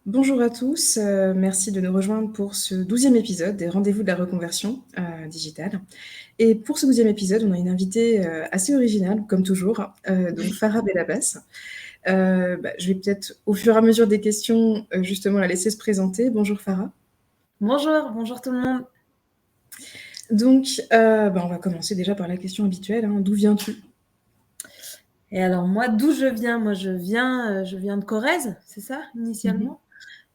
Bonjour à tous, merci de nous rejoindre pour ce 12e épisode des Rendez-vous de la reconversion digitale. Et pour ce 12e épisode, on a une invitée assez originale, comme toujours, donc Farah Belabès. Je vais peut-être, au fur et à mesure des questions, justement la laisser se présenter. Bonjour Farah. Bonjour tout le monde. Donc, on va commencer déjà par la question habituelle, hein. D'où viens-tu? Et alors moi, d'où je viens? Moi, je viens de Corrèze, c'est ça, initialement?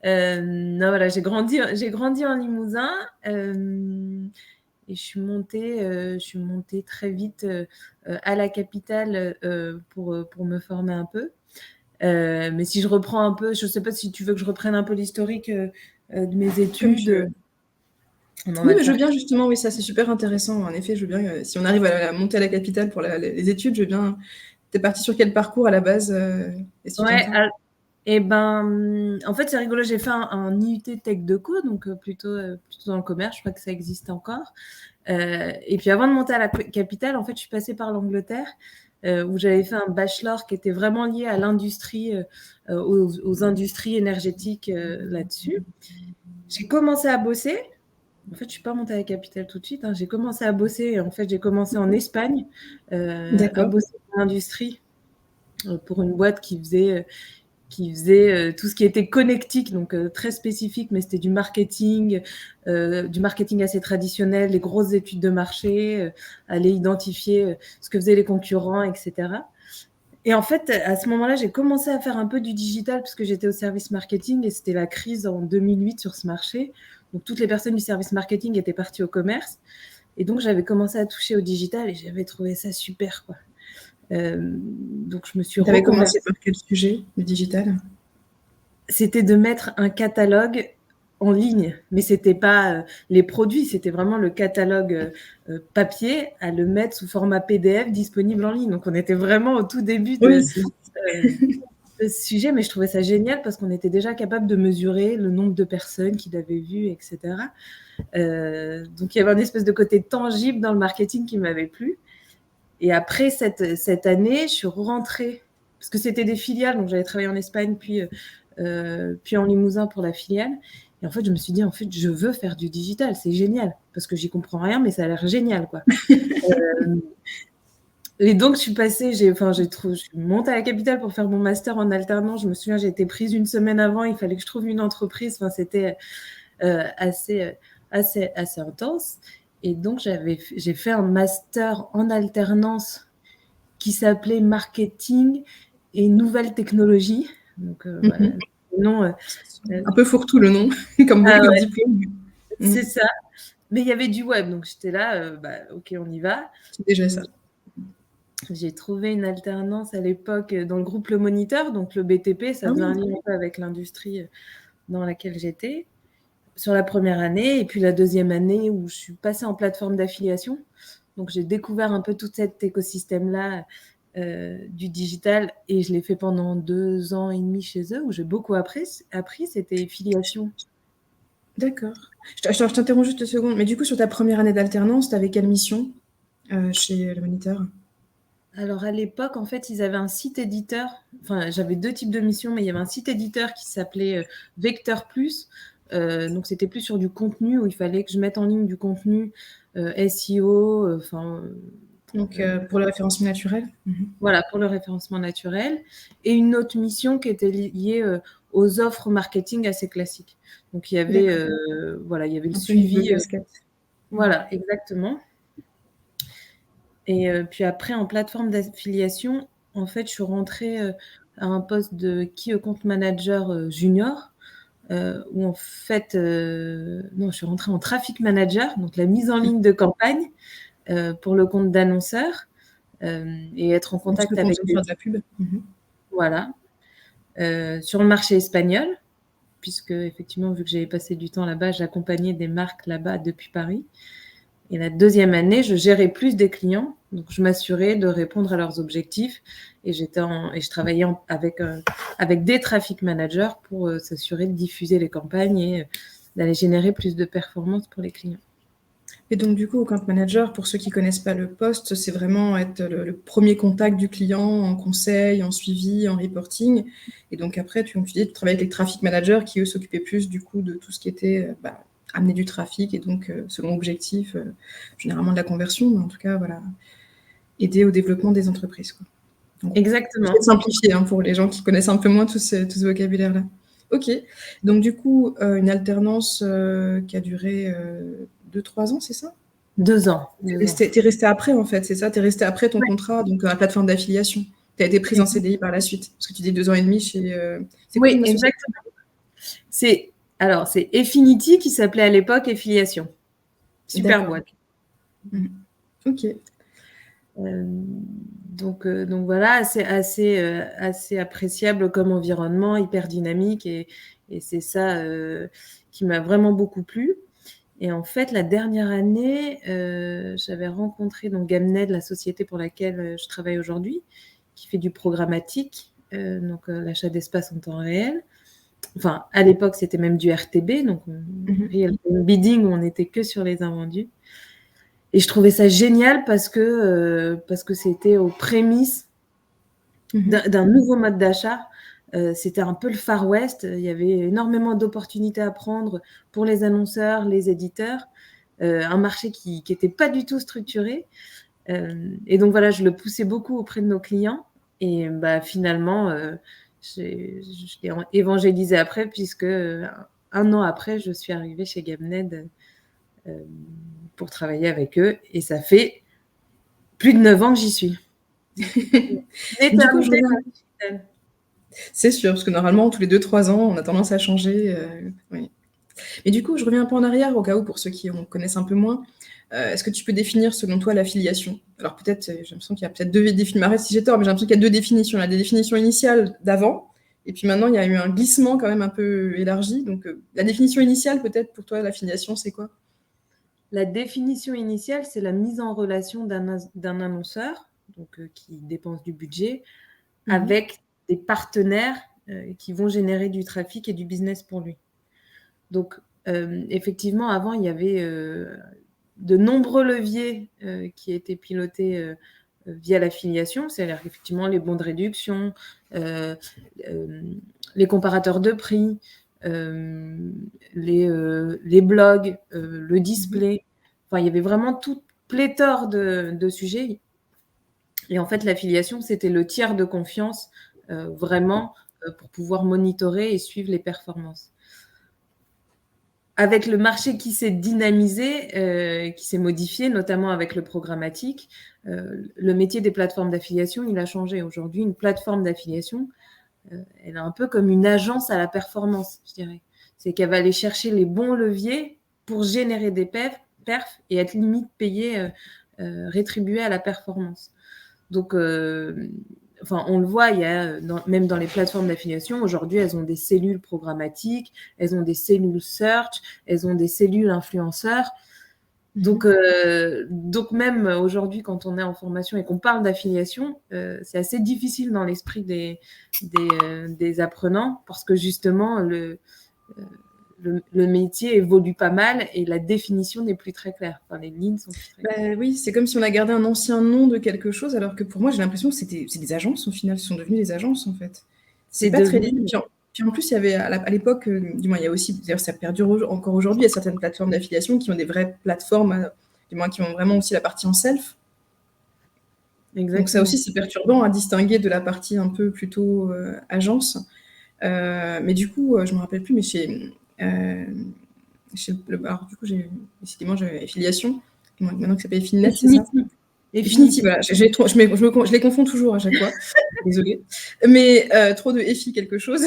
Non, voilà, j'ai grandi en Limousin, et je suis montée très vite à la capitale pour me former un peu. Mais si je reprends un peu, je ne sais pas si tu veux que je reprenne un peu l'historique de mes Comme tu veux. études. On en Oui, va mais je faire. veux bien justement, oui, ça c'est super intéressant. En effet, je veux bien, si on arrive à monter à la capitale pour les études, je veux bien. T'es partie sur quel parcours à la base, Ouais, estudiantin? et en fait, c'est rigolo, j'ai fait un IUT Tech Deco, donc plutôt dans le commerce, je crois que ça existe encore. Et puis avant de monter à la capitale, en fait, je suis passée par l'Angleterre, où j'avais fait un bachelor qui était vraiment lié à l'industrie, aux industries énergétiques là-dessus. J'ai commencé à bosser. En fait, je suis pas montée à la capitale tout de suite, hein. J'ai commencé à bosser, et en fait, j'ai commencé en Espagne à D'accord. bosser dans l'industrie pour une boîte qui faisait tout ce qui était connectique, donc très spécifique, mais c'était du marketing assez traditionnel, les grosses études de marché, aller identifier ce que faisaient les concurrents, etc. Et en fait, à ce moment-là, j'ai commencé à faire un peu du digital parce que j'étais au service marketing et c'était la crise en 2008 sur ce marché. Donc, toutes les personnes du service marketing étaient parties au commerce. Et donc, j'avais commencé à toucher au digital et j'avais trouvé ça super, quoi. Donc, je me suis Tu avais commencé reconvertie. par quel sujet, le digital? C'était de mettre un catalogue en ligne, mais c'était pas les produits, c'était vraiment le catalogue papier à le mettre sous format PDF disponible en ligne. Donc on était vraiment au tout début Oui, euh, de ce sujet, mais je trouvais ça génial parce qu'on était déjà capable de mesurer le nombre de personnes qui l'avaient vu, etc. Donc il y avait un espèce de côté tangible dans le marketing qui m'avait plu. Et après cette année, je suis rentrée, parce que c'était des filiales, donc j'avais travaillé en Espagne, puis en Limousin pour la filiale. Et en fait, je me suis dit, en fait, je veux faire du digital, c'est génial, parce que j'y comprends rien, mais ça a l'air génial, quoi. Et donc, je suis montée à la capitale pour faire mon master en alternance. Je me souviens, j'ai été prise une semaine avant, il fallait que je trouve une entreprise. Enfin, c'était assez intense. Et donc, j'ai fait un master en alternance qui s'appelait Marketing et Nouvelles Technologies. Donc, voilà. Non, un peu fourre-tout le nom, comme ah beaucoup de ouais, diplômes. c'est ça. Mais il y avait du web, donc j'étais là, ok, on y va. C'est déjà ça. J'ai trouvé une alternance à l'époque dans le groupe Le Moniteur, donc le BTP, ça Ah faisait un oui, lien un peu avec l'industrie dans laquelle j'étais, sur la première année. Et puis la deuxième année où je suis passée en plateforme d'affiliation. Donc j'ai découvert un peu tout cet écosystème-là du digital et je l'ai fait pendant 2 ans et demi chez eux où j'ai beaucoup appris. C'était filiation. d'accord. Je t'interromps juste 2 secondes. Mais du coup, sur ta première année d'alternance, tu avais quelle mission chez le Moniteur? Alors à l'époque, en fait, ils avaient un site éditeur. Enfin, j'avais 2 types de missions, mais il y avait un site éditeur qui s'appelait Vecteur Plus. Donc c'était plus sur du contenu où il fallait que je mette en ligne du contenu SEO, Donc, pour le référencement naturel? voilà, pour le référencement naturel. Et une autre mission qui était liée aux offres marketing assez classiques. Donc il y avait, D'accord. il y avait le Un peu une double suivi. casquette. Voilà, exactement. Et puis après, en plateforme d'affiliation, en fait, je suis rentrée à un poste de Key Account Manager junior, où en fait, non, je suis rentrée en Traffic Manager, donc la mise en ligne de campagne pour le compte d'annonceurs et être en Donc, contact pour avec faire de la pub. voilà, sur le marché espagnol, puisque effectivement, vu que j'avais passé du temps là-bas, j'accompagnais des marques là-bas depuis Paris. Et la deuxième année, je gérais plus des clients, donc je m'assurais de répondre à leurs objectifs et je travaillais avec des traffic managers pour s'assurer de diffuser les campagnes et d'aller générer plus de performances pour les clients. Et donc, du coup, account manager, pour ceux qui connaissent pas le poste, c'est vraiment être le premier contact du client en conseil, en suivi, en reporting. Et donc après, tu travailles avec les traffic managers qui, eux, s'occupaient plus du coup de tout ce qui était amener du trafic et donc, selon objectif, généralement de la conversion, mais en tout cas, voilà, aider au développement des entreprises, quoi. Donc, je vais Exactement. simplifier pour les gens qui connaissent un peu moins tout ce vocabulaire-là. Ok. Donc, du coup, une alternance qui a duré 2-3 ans, c'est ça? 2 ans. T'es resté après, en fait, c'est ça? T'es resté après ton Ouais. contrat, donc la plateforme d'affiliation. Tu as été prise en CDI par la suite. Parce que tu dis 2 ans et demi chez. C'est quoi Oui, comme association? exactement. C'est Effinity qui s'appelait à l'époque Affiliation. Super D'accord. boîte. Ok. Donc voilà, assez appréciable comme environnement, hyper dynamique et c'est ça qui m'a vraiment beaucoup plu. Et en fait, la dernière année, j'avais rencontré donc Gamned, la société pour laquelle je travaille aujourd'hui, qui fait du programmatique, donc l'achat d'espace en temps réel. Enfin, à l'époque, c'était même du RTB, donc real time bidding, où on n'était que sur les invendus. Et je trouvais ça génial parce que c'était aux prémices d'un nouveau mode d'achat. C'était un peu le Far West. Il y avait énormément d'opportunités à prendre pour les annonceurs, les éditeurs. Un marché qui n'était pas du tout structuré. Et donc voilà, je le poussais beaucoup auprès de nos clients. Et finalement, je l'ai évangélisé après, puisque un an après, je suis arrivée chez Gamned pour travailler avec eux. Et ça fait plus de 9 ans que j'y suis. Du coup, je reviens. C'est sûr, parce que normalement, tous les 2-3 ans, on a tendance à changer. Oui. Mais du coup, je reviens un peu en arrière, au cas où, pour ceux qui en connaissent un peu moins. Est-ce que tu peux définir, selon toi, l'affiliation? Alors peut-être, j'ai l'impression qu'il y a peut-être deux définitions. Arrête si j'ai tort, mais j'ai l'impression qu'il y a deux définitions. Il y a des définitions initiales d'avant, et puis maintenant, il y a eu un glissement quand même un peu élargi. Donc, la définition initiale, peut-être, pour toi, l'affiliation, c'est quoi? La définition initiale, c'est la mise en relation d'un annonceur, donc qui dépense du budget, avec des partenaires qui vont générer du trafic et du business pour lui. Donc, effectivement, avant, il y avait de nombreux leviers qui étaient pilotés via l'affiliation, c'est-à-dire effectivement les bons de réduction, les comparateurs de prix, les blogs, le display. Enfin, il y avait vraiment toute pléthore de sujets. Et en fait, l'affiliation, c'était le tiers de confiance vraiment pour pouvoir monitorer et suivre les performances. Avec le marché qui s'est dynamisé, qui s'est modifié, notamment avec le programmatique, le métier des plateformes d'affiliation, il a changé. Aujourd'hui, une plateforme d'affiliation, elle est un peu comme une agence à la performance, je dirais. C'est qu'elle va aller chercher les bons leviers pour générer des perfs et être limite payée, rétribuée à la performance. Donc, on le voit, il y a même dans les plateformes d'affiliation, aujourd'hui, elles ont des cellules programmatiques, elles ont des cellules search, elles ont des cellules influenceurs. Donc même aujourd'hui, quand on est en formation et qu'on parle d'affiliation, c'est assez difficile dans l'esprit des apprenants parce que justement, le métier évolue pas mal et la définition n'est plus très claire. Enfin, les lignes sont plus très claires. Oui, c'est comme si on a gardé un ancien nom de quelque chose, alors que pour moi, j'ai l'impression que c'est des agences, au final. Ce sont devenues des agences, en fait. C'est pas très lié. Puis en plus, il y avait à l'époque, du moins, il y a aussi, d'ailleurs, ça perdure encore aujourd'hui, il y a certaines plateformes d'affiliation qui ont des vraies plateformes, du moins, qui ont vraiment aussi la partie en self. Exactement. Donc ça aussi, c'est perturbant à distinguer de la partie un peu plutôt agence. Mais du coup, je me rappelle plus, mais alors du coup, décidément, j'ai affiliation, maintenant que ça s'appelle Affinnet, c'est ça? Affinity, voilà. Je les confonds toujours à chaque fois. Désolée. Mais trop de EFI quelque chose.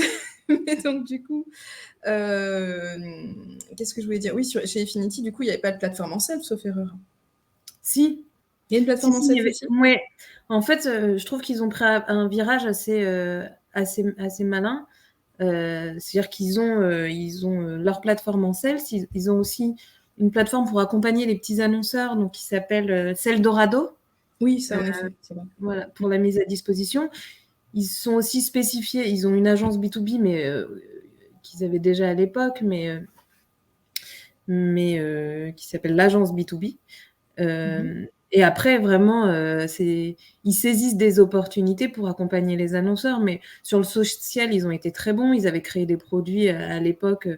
Mais donc, du coup, qu'est-ce que je voulais dire? Oui, chez Affinity, du coup, il n'y avait pas de plateforme en self, sauf erreur. Si. Il y a une plateforme en self aussi? Oui. En fait, je trouve qu'ils ont pris un virage assez malin. C'est-à-dire qu'ils ont leur plateforme en self. Ils ont aussi une plateforme pour accompagner les petits annonceurs, donc qui s'appelle Seldorado. Oui, ça, en effet, c'est vrai. Voilà, pour la mise à disposition. Ils sont aussi spécifiés. Ils ont une agence B2B, mais qu'ils avaient déjà à l'époque, mais mais qui s'appelle l'agence B2B. Et après, vraiment, ils saisissent des opportunités pour accompagner les annonceurs, mais sur le social, ils ont été très bons. Ils avaient créé des produits à l'époque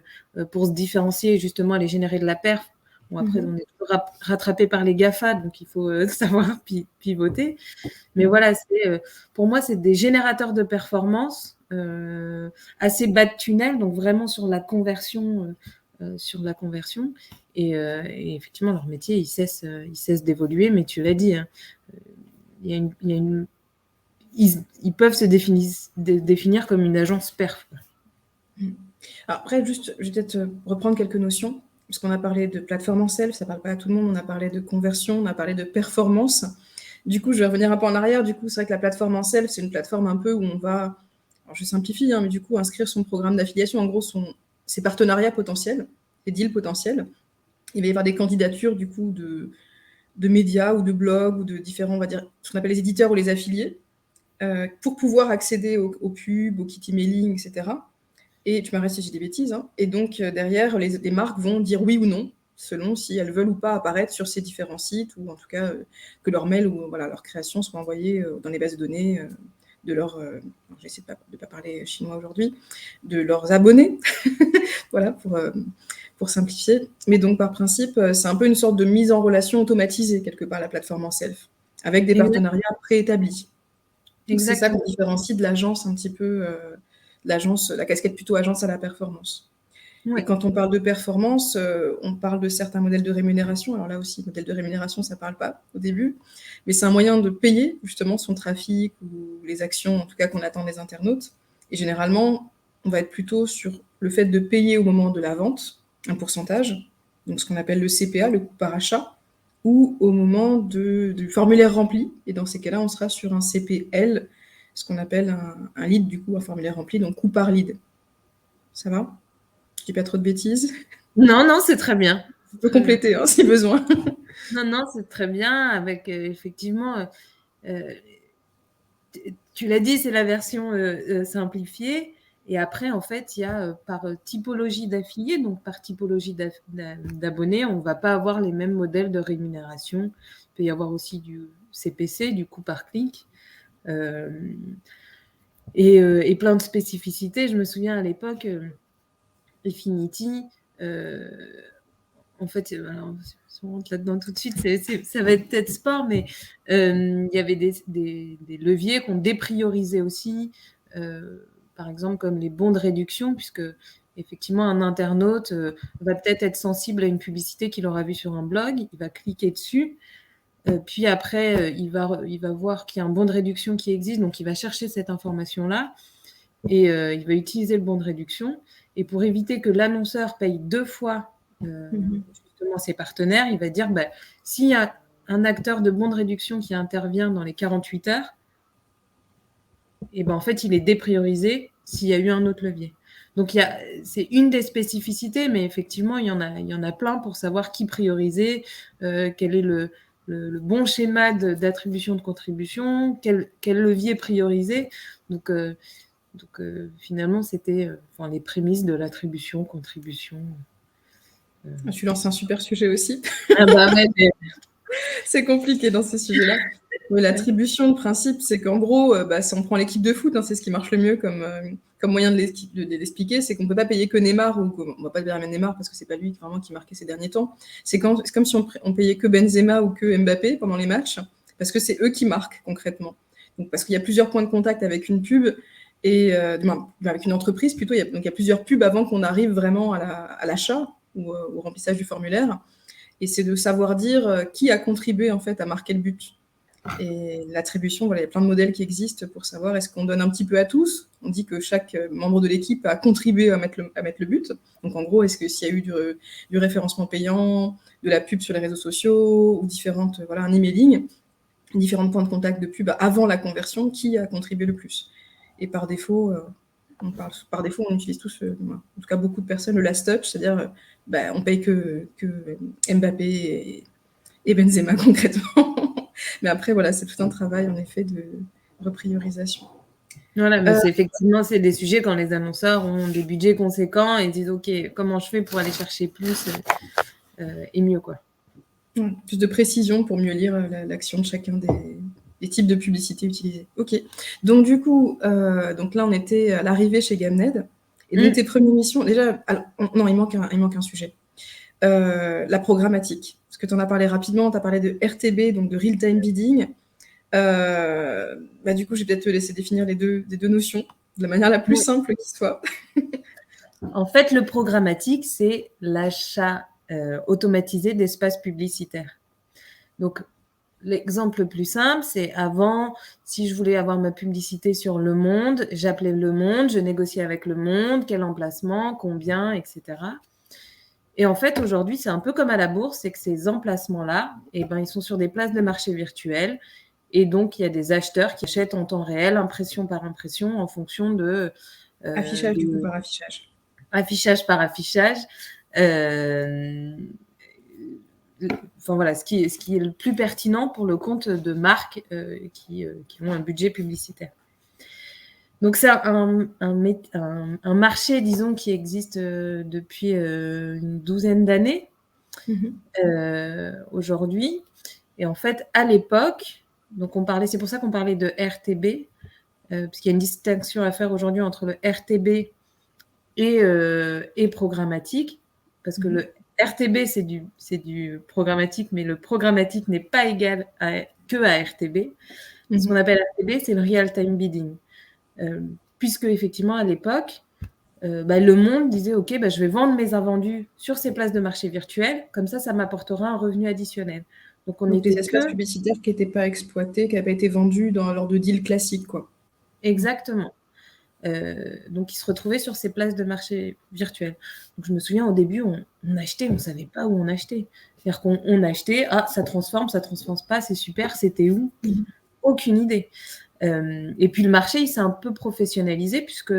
pour se différencier, justement, aller générer de la perf. Bon, après, on est toujours rattrapé par les GAFA, donc il faut savoir pivoter. Mais voilà, pour moi, c'est des générateurs de performance assez bas de tunnel, donc vraiment sur la conversion. Et effectivement, leur métier, il cesse d'évoluer, mais tu l'as dit, hein, ils peuvent se définir comme une agence perf. Après, juste, je vais peut-être reprendre quelques notions, puisqu'on a parlé de plateforme en self, ça ne parle pas à tout le monde, on a parlé de conversion, on a parlé de performance. Du coup, je vais revenir un peu en arrière. Du coup, c'est vrai que la plateforme en self, c'est une plateforme un peu où on va, alors je simplifie, hein, mais du coup, inscrire son programme d'affiliation, en gros, ses partenariats potentiels, ses deals potentiels. Il va y avoir des candidatures, du coup, de médias ou de blogs ou de différents, on va dire, ce qu'on appelle les éditeurs ou les affiliés, pour pouvoir accéder aux pubs, au kit emailing, etc. Et tu m'arrêtes si j'ai des bêtises. Hein. Et donc, derrière, les marques vont dire oui ou non, selon si elles veulent ou pas apparaître sur ces différents sites, ou en tout cas que leur mail ou voilà, leur création soit envoyée dans les bases de données de leurs... j'essaie de ne pas parler chinois aujourd'hui, de leurs abonnés, voilà, pour simplifier. Mais donc, par principe, c'est un peu une sorte de mise en relation automatisée, quelque part, la plateforme en self, avec des partenariats préétablis. C'est ça qu'on différencie de l'agence un petit peu, l'agence, la casquette plutôt agence à la performance. Ouais. Et quand on parle de performance, on parle de certains modèles de rémunération. Alors là aussi, modèle de rémunération, ça ne parle pas au début, mais c'est un moyen de payer justement son trafic ou les actions, en tout cas, qu'on attend des internautes. Et généralement, on va être plutôt sur le fait de payer au moment de la vente, un pourcentage, donc ce qu'on appelle le CPA, le coût par achat, ou au moment du formulaire rempli. Et dans ces cas-là, on sera sur un CPL, ce qu'on appelle un lead, du coup, un formulaire rempli, donc coût par lead. Ça va ? Je dis pas trop de bêtises? Non, c'est très bien. Tu peux compléter hein, si besoin. Non, c'est très bien. Avec effectivement, tu l'as dit, c'est la version simplifiée. Et après, en fait, il y a par typologie d'affiliés, donc par typologie d'abonnés, on ne va pas avoir les mêmes modèles de rémunération. Il peut y avoir aussi du CPC, du coût par clic. Et plein de spécificités. Je me souviens à l'époque, Affinity, en fait, alors, si on rentre là-dedans tout de suite, ça va être peut-être sport, mais il y avait des leviers qu'on dépriorisait aussi, par exemple comme les bons de réduction, puisque effectivement un internaute va peut-être être sensible à une publicité qu'il aura vue sur un blog, il va cliquer dessus, puis après il va voir qu'il y a un bon de réduction qui existe, donc il va chercher cette information-là et il va utiliser le bon de réduction. Et pour éviter que l'annonceur paye 2 fois justement ses partenaires, il va dire s'il y a un acteur de bon de réduction qui intervient dans les 48 heures, et en fait, il est dépriorisé s'il y a eu un autre levier. Donc, c'est une des spécificités, mais effectivement, il y en a plein pour savoir qui prioriser, quel est le bon schéma d'attribution de contribution, quel levier prioriser. Donc finalement, c'était les prémices de l'attribution, contribution. Tu lances un super sujet aussi. Ouais, c'est compliqué dans ces sujets-là. L'attribution, le principe, c'est qu'en gros, si on prend l'équipe de foot, hein, c'est ce qui marche le mieux comme moyen de l'expliquer, c'est qu'on ne peut pas payer que Neymar, ou on ne va pas payer Neymar parce que c'est pas lui vraiment qui marquait ces derniers temps. C'est comme si on payait que Benzema ou que Mbappé pendant les matchs, parce que c'est eux qui marquent concrètement. Donc, parce qu'il y a plusieurs points de contact avec une pub, et avec une entreprise plutôt, donc il y a plusieurs pubs avant qu'on arrive vraiment à l'achat ou au remplissage du formulaire. Et c'est de savoir dire qui a contribué en fait à marquer le but. Et l'attribution, voilà, il y a plein de modèles qui existent pour savoir est-ce qu'on donne un petit peu à tous. On dit que chaque membre de l'équipe a contribué à mettre le but. Donc en gros, est-ce que s'il y a eu du référencement payant, de la pub sur les réseaux sociaux ou différentes, un emailing, différents points de contact de pub avant la conversion, qui a contribué le plus. Et par défaut, on utilise tous, en tout cas beaucoup de personnes, le last touch, c'est-à-dire on paye que Mbappé et Benzema concrètement. Mais après, voilà, c'est tout un travail en effet de repriorisation. Voilà, mais effectivement, c'est des sujets quand les annonceurs ont des budgets conséquents et disent OK, comment je fais pour aller chercher plus et mieux, quoi. Plus de précision pour mieux lire l'action de chacun des types de publicités utilisées. Ok. Donc du coup, donc là on était à l'arrivée chez Gamned. Et l'une de tes premières missions, déjà, non, il manque un sujet. La programmatique. Parce que tu en as parlé rapidement, tu as parlé de RTB, donc de Real-Time Bidding. Du coup, je vais peut-être te laisser définir les deux notions de la manière la plus simple qui soit. En fait, le programmatique, c'est l'achat automatisé d'espaces publicitaires. Donc, l'exemple le plus simple, c'est avant, si je voulais avoir ma publicité sur Le Monde, j'appelais Le Monde, je négociais avec Le Monde, quel emplacement, combien, etc. Et en fait, aujourd'hui, c'est un peu comme à la bourse, c'est que ces emplacements-là, ils sont sur des places de marché virtuelles. Et donc, il y a des acheteurs qui achètent en temps réel, impression par impression, en fonction de... affichage, du coup, par affichage. Affichage par affichage. Enfin voilà, ce qui est le plus pertinent pour le compte de marques qui ont un budget publicitaire. Donc c'est un marché, disons, qui existe depuis une douzaine d'années aujourd'hui. Et en fait, à l'époque, donc c'est pour ça qu'on parlait de RTB, parce qu'il y a une distinction à faire aujourd'hui entre le RTB et programmatique, parce que le RTB, c'est du programmatique, mais le programmatique n'est pas égal que à RTB. Ce qu'on appelle RTB, c'est le real-time bidding. Puisque, effectivement, à l'époque, Le Monde disait « Ok, je vais vendre mes invendus sur ces places de marché virtuelles, comme ça m'apportera un revenu additionnel. » Donc des espaces publicitaires qui n'étaient pas exploités, qui n'avaient pas été vendus lors de deals classiques, quoi. Exactement. Donc, ils se retrouvaient sur ces places de marché virtuelles. Donc, je me souviens, au début, on achetait, on ne savait pas où on achetait. C'est-à-dire qu'on achetait, ça transforme pas, c'est super, c'était où? Aucune idée. Et puis, le marché, il s'est un peu professionnalisé puisque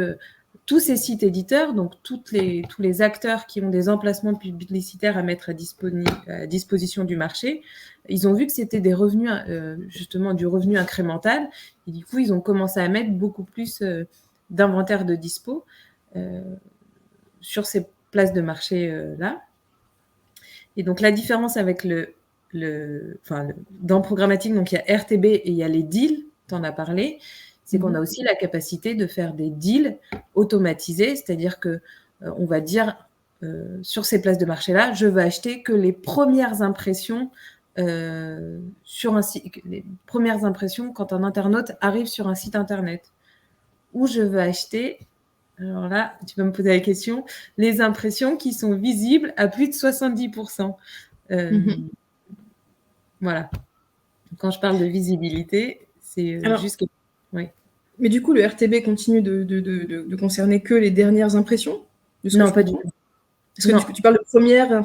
tous ces sites éditeurs, donc tous les acteurs qui ont des emplacements publicitaires à mettre à disposition du marché, ils ont vu que c'était des revenus, justement, du revenu incrémental. Et du coup, ils ont commencé à mettre beaucoup plus d'inventaire de dispo sur ces places de marché là. Et donc la différence avec dans programmatique, donc il y a RTB et il y a les deals, tu en as parlé, c'est qu'on a aussi la capacité de faire des deals automatisés, c'est-à-dire que on va dire sur ces places de marché là, je veux acheter que les premières impressions sur un site, les premières impressions quand un internaute arrive sur un site internet. Où je veux acheter, alors là, tu vas me poser la question, les impressions qui sont visibles à plus de 70%. Voilà. Quand je parle de visibilité, c'est juste que... Oui. Mais du coup, le RTB continue de concerner que les dernières impressions? Non, pas du tout. Parce que tu parles de première,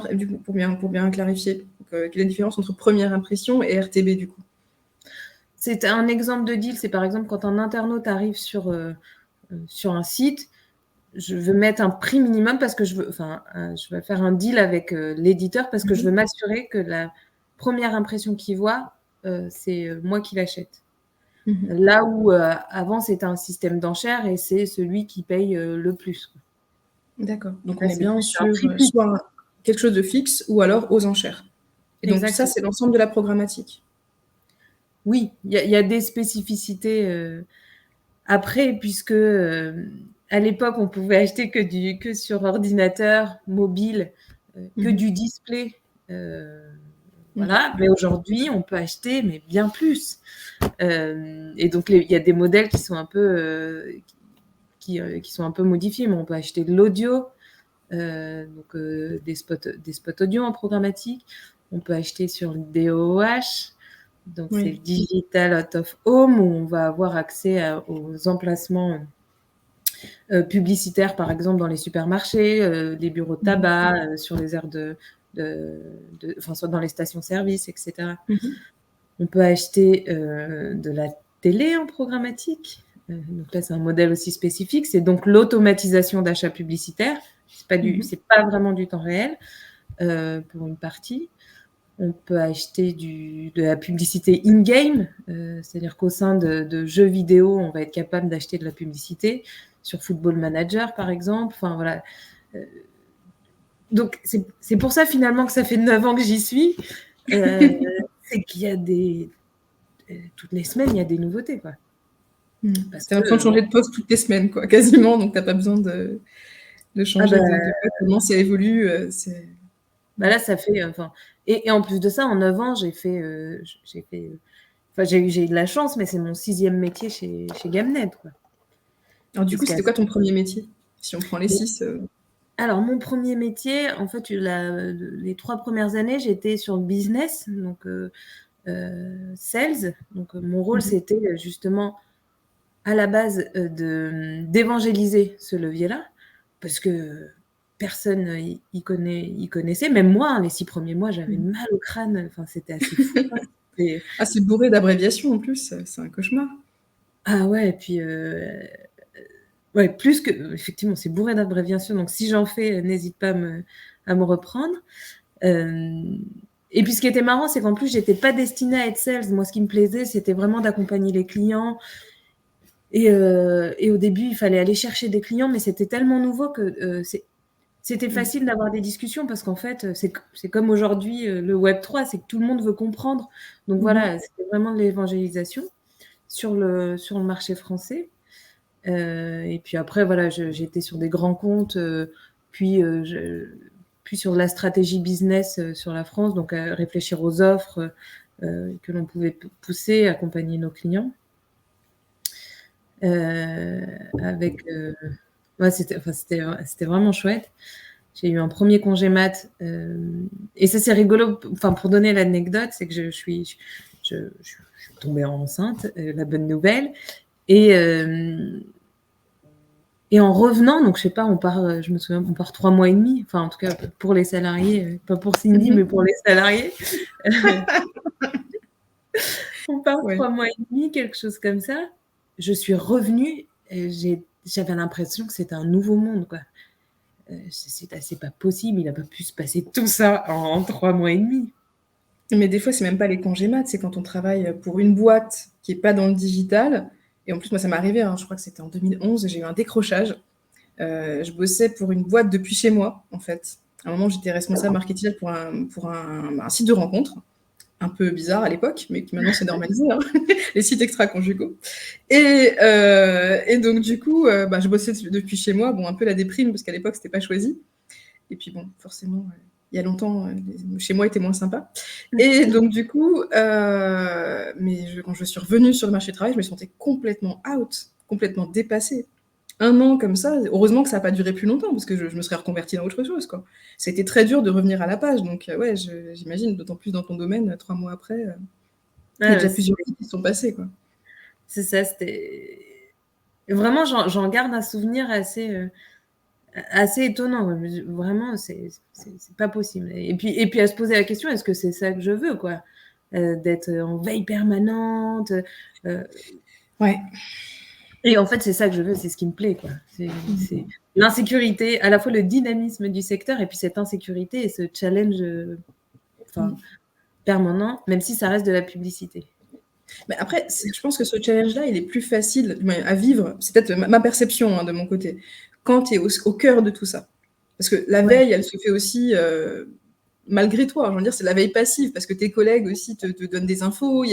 pour bien clarifier, quelle est la différence entre première impression et RTB, du coup? C'est un exemple de deal, c'est par exemple quand un internaute arrive sur un site, je veux mettre un prix minimum parce que je vais faire un deal avec l'éditeur parce que je veux m'assurer que la première impression qu'il voit, c'est moi qui l'achète. Là où avant, c'était un système d'enchères et c'est celui qui paye le plus. D'accord. Donc, on est bien sur soit quelque chose de fixe ou alors aux enchères. Et donc, ça, c'est l'ensemble de la programmatique. Oui, il y a des spécificités après, puisque à l'époque, on pouvait acheter que sur ordinateur, mobile, que du display. Voilà, mais aujourd'hui, on peut acheter mais bien plus. Et donc, il y a des modèles qui sont un peu qui sont un peu modifiés, mais on peut acheter de l'audio, donc des spots audio en programmatique. On peut acheter sur le DOOH, donc c'est Digital Out of Home, où on va avoir accès aux emplacements publicitaires, par exemple dans les supermarchés, les bureaux de tabac, sur les aires soit dans les stations-service, etc. On peut acheter de la télé en programmatique. Donc là, c'est un modèle aussi spécifique. C'est donc l'automatisation d'achats publicitaires. C'est pas vraiment du temps réel pour une partie. on peut acheter de la publicité in-game, c'est-à-dire qu'au sein de jeux vidéo, on va être capable d'acheter de la publicité sur Football Manager, par exemple. Enfin, voilà. Donc, c'est pour ça, finalement, que ça fait 9 ans que j'y suis. C'est qu'il y a toutes les semaines, il y a des nouveautés, quoi. T'as l'impression de changer de poste toutes les semaines, quoi, quasiment, donc t'as pas besoin de changer de comment ça évolue. Là, ça fait... et en plus de ça, en 9 ans, j'ai eu de la chance, mais c'est mon 6e métier chez Gamned, quoi. Alors du coup, c'était quoi ton premier métier, si on prend les 6 Alors, mon premier métier, en fait, les 3 premières années, j'étais sur le business, donc sales. Donc, mon rôle, c'était justement, à la base, d'évangéliser ce levier-là, parce que personne y connaissait. Même moi, les 6 premiers mois, j'avais mal au crâne. Enfin, c'était assez fou. C'est bourré d'abréviations, en plus. C'est un cauchemar. Ah ouais, et puis... plus que... Effectivement, c'est bourré d'abréviations. Donc, si j'en fais, n'hésite pas à me reprendre. Et puis, ce qui était marrant, c'est qu'en plus, j'étais pas destinée à être sales. Moi, ce qui me plaisait, c'était vraiment d'accompagner les clients. Et au début, il fallait aller chercher des clients, mais c'était tellement nouveau que c'était facile d'avoir des discussions parce qu'en fait, c'est comme aujourd'hui le Web3, c'est que tout le monde veut comprendre. Donc voilà, c'était vraiment de l'évangélisation sur le marché français. Et puis après, voilà, j'étais sur des grands comptes, puis sur la stratégie business sur la France, donc réfléchir aux offres que l'on pouvait pousser, accompagner nos clients. C'était vraiment chouette. J'ai eu un premier congé mat, et ça c'est rigolo. Enfin, pour donner l'anecdote, c'est que je suis tombée enceinte, la bonne nouvelle, et en revenant, donc je sais pas, je me souviens, on part 3 mois et demi, enfin en tout cas pour les salariés, pas pour Cindy, mais pour les salariés. On part 3 mois et demi, quelque chose comme ça. Je suis revenue, j'avais l'impression que c'était un nouveau monde, quoi. C'est pas possible, il n'a pas pu se passer tout ça en 3 mois et demi. Mais des fois, c'est même pas les congés mat, c'est quand on travaille pour une boîte qui est pas dans le digital. Et en plus, moi, ça m'est arrivé, je crois que c'était en 2011, j'ai eu un décrochage. Je bossais pour une boîte depuis chez moi, en fait. À un moment, j'étais responsable marketing pour un site de rencontre, un peu bizarre à l'époque, mais qui maintenant s'est normalisé, les sites extra-conjugaux. Et donc, du coup, je bossais depuis chez moi, un peu la déprime, parce qu'à l'époque, c'était pas choisi. Et puis bon, forcément, il y a longtemps, chez moi était moins sympa. Et donc du coup, quand je suis revenue sur le marché du travail, je me sentais complètement out, complètement dépassée. 1 an comme ça, heureusement que ça n'a pas duré plus longtemps, parce que je me serais reconvertie dans autre chose, quoi. Ça a été très dur de revenir à la page, donc ouais, j'imagine, d'autant plus dans ton domaine, 3 mois après, il y a déjà plusieurs vies qui se sont passées, quoi. C'est ça, c'était... Vraiment, j'en garde un souvenir assez étonnant. Vraiment, c'est pas possible. Et puis à se poser la question, est-ce que c'est ça que je veux, quoi, d'être en veille permanente. Ouais. Et en fait, c'est ça que je veux, c'est ce qui me plaît, quoi. C'est l'insécurité, à la fois le dynamisme du secteur et puis cette insécurité et ce challenge permanent, même si ça reste de la publicité. Mais après, je pense que ce challenge-là, il est plus facile à vivre. C'est peut-être ma perception de mon côté. Quand tu es au cœur de tout ça. Parce que la veille, elle se fait aussi malgré toi. Je veux dire, c'est la veille passive parce que tes collègues aussi te donnent des infos.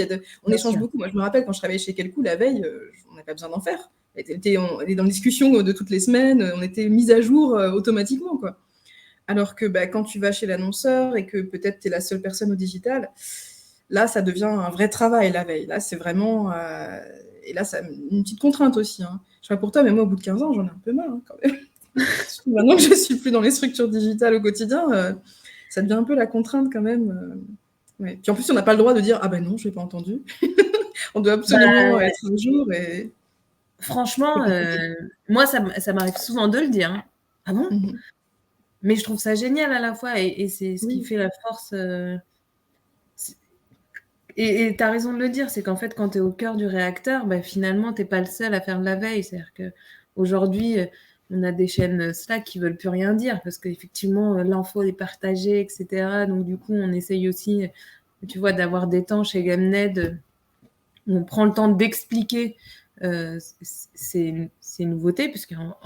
On échange beaucoup. Moi, je me rappelle quand je travaillais chez Quelcou, la veille, on n'avait pas besoin d'en faire. On était dans la discussion de toutes les semaines. On était mis à jour automatiquement, quoi. Alors que quand tu vas chez l'annonceur et que peut-être tu es la seule personne au digital, là, ça devient un vrai travail la veille. Là, c'est vraiment... et là, c'est une petite contrainte aussi. Je sais pas pour toi, mais moi, au bout de 15 ans, j'en ai un peu marre, quand même. Maintenant que je suis plus dans les structures digitales au quotidien, ça devient un peu la contrainte quand même. Ouais. Puis en plus, on n'a pas le droit de dire « Ah ben non, je l'ai pas entendu ». On doit absolument être un jour et... Franchement, moi, ça m'arrive souvent de le dire. Ah bon ? Mais je trouve ça génial à la fois et c'est ce qui fait la force... Et tu as raison de le dire, c'est qu'en fait, quand tu es au cœur du réacteur, finalement, tu n'es pas le seul à faire de la veille. C'est-à-dire qu'aujourd'hui, on a des chaînes Slack qui veulent plus rien dire parce qu'effectivement, l'info est partagée, etc. Donc, du coup, on essaye aussi, tu vois, d'avoir des temps chez Gamned où on prend le temps d'expliquer ces nouveautés, puisqu'en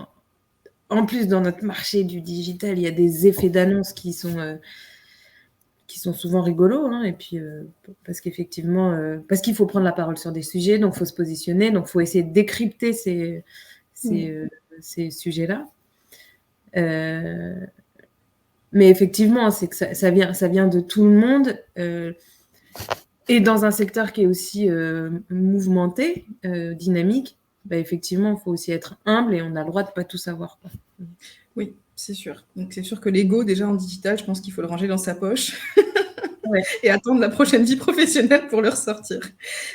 en plus, dans notre marché du digital, il y a des effets d'annonce qui sont souvent rigolos, hein, et puis parce qu'effectivement, parce qu'il faut prendre la parole sur des sujets, donc il faut se positionner, donc il faut essayer de décrypter ces sujets-là. Mais effectivement, c'est que ça vient de tout le monde, et dans un secteur qui est aussi mouvementé, dynamique, bah, effectivement, il faut aussi être humble et on a le droit de ne pas tout savoir, quoi. Oui, c'est sûr. Donc c'est sûr que l'ego, déjà en digital, je pense qu'il faut le ranger dans sa poche. Ouais. Et attendre la prochaine vie professionnelle pour le ressortir.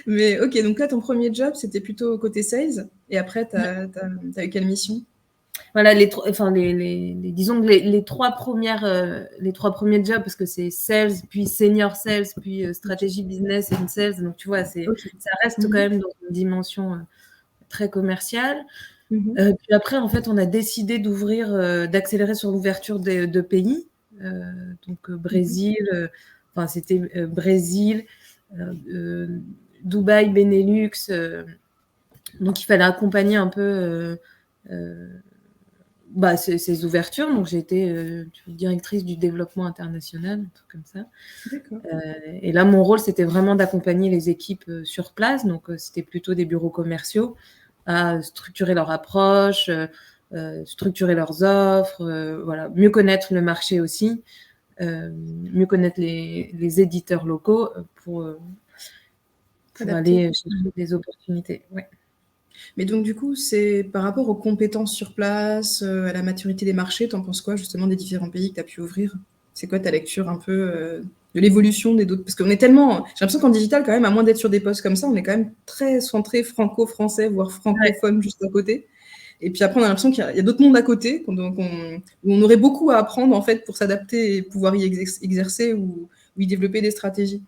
Mais ok, donc là, ton premier job, c'était plutôt côté sales. Et après, tu as eu quelle mission? Voilà, disons que les trois premiers jobs, parce que c'est sales, puis senior sales, puis stratégie business and sales. Donc, tu vois, ça reste quand même dans une dimension très commerciale. Puis après, en fait, on a décidé d'accélérer sur l'ouverture de pays. Donc, Brésil, c'était Brésil, Dubaï, Benelux. Donc, il fallait accompagner un peu ces ouvertures. Donc, j'ai été directrice du développement international, un truc comme ça. Et là, mon rôle, c'était vraiment d'accompagner les équipes sur place. Donc, c'était plutôt des bureaux commerciaux à structurer leur approche, structurer leurs offres, voilà, mieux connaître le marché aussi, mieux connaître les éditeurs locaux pour aller chercher des opportunités. Ouais. Mais donc, du coup, c'est par rapport aux compétences sur place, à la maturité des marchés, t'en penses quoi, justement, des différents pays que tu as pu ouvrir? C'est quoi ta lecture un peu de l'évolution des d'autres? Parce qu'on est tellement... J'ai l'impression qu'en digital, quand même, à moins d'être sur des postes comme ça, on est quand même très centré franco-français, voire francophone juste à côté. Et puis après, on a l'impression qu'il y a d'autres mondes à côté, où on aurait beaucoup à apprendre, en fait, pour s'adapter et pouvoir y exercer ou y développer des stratégies.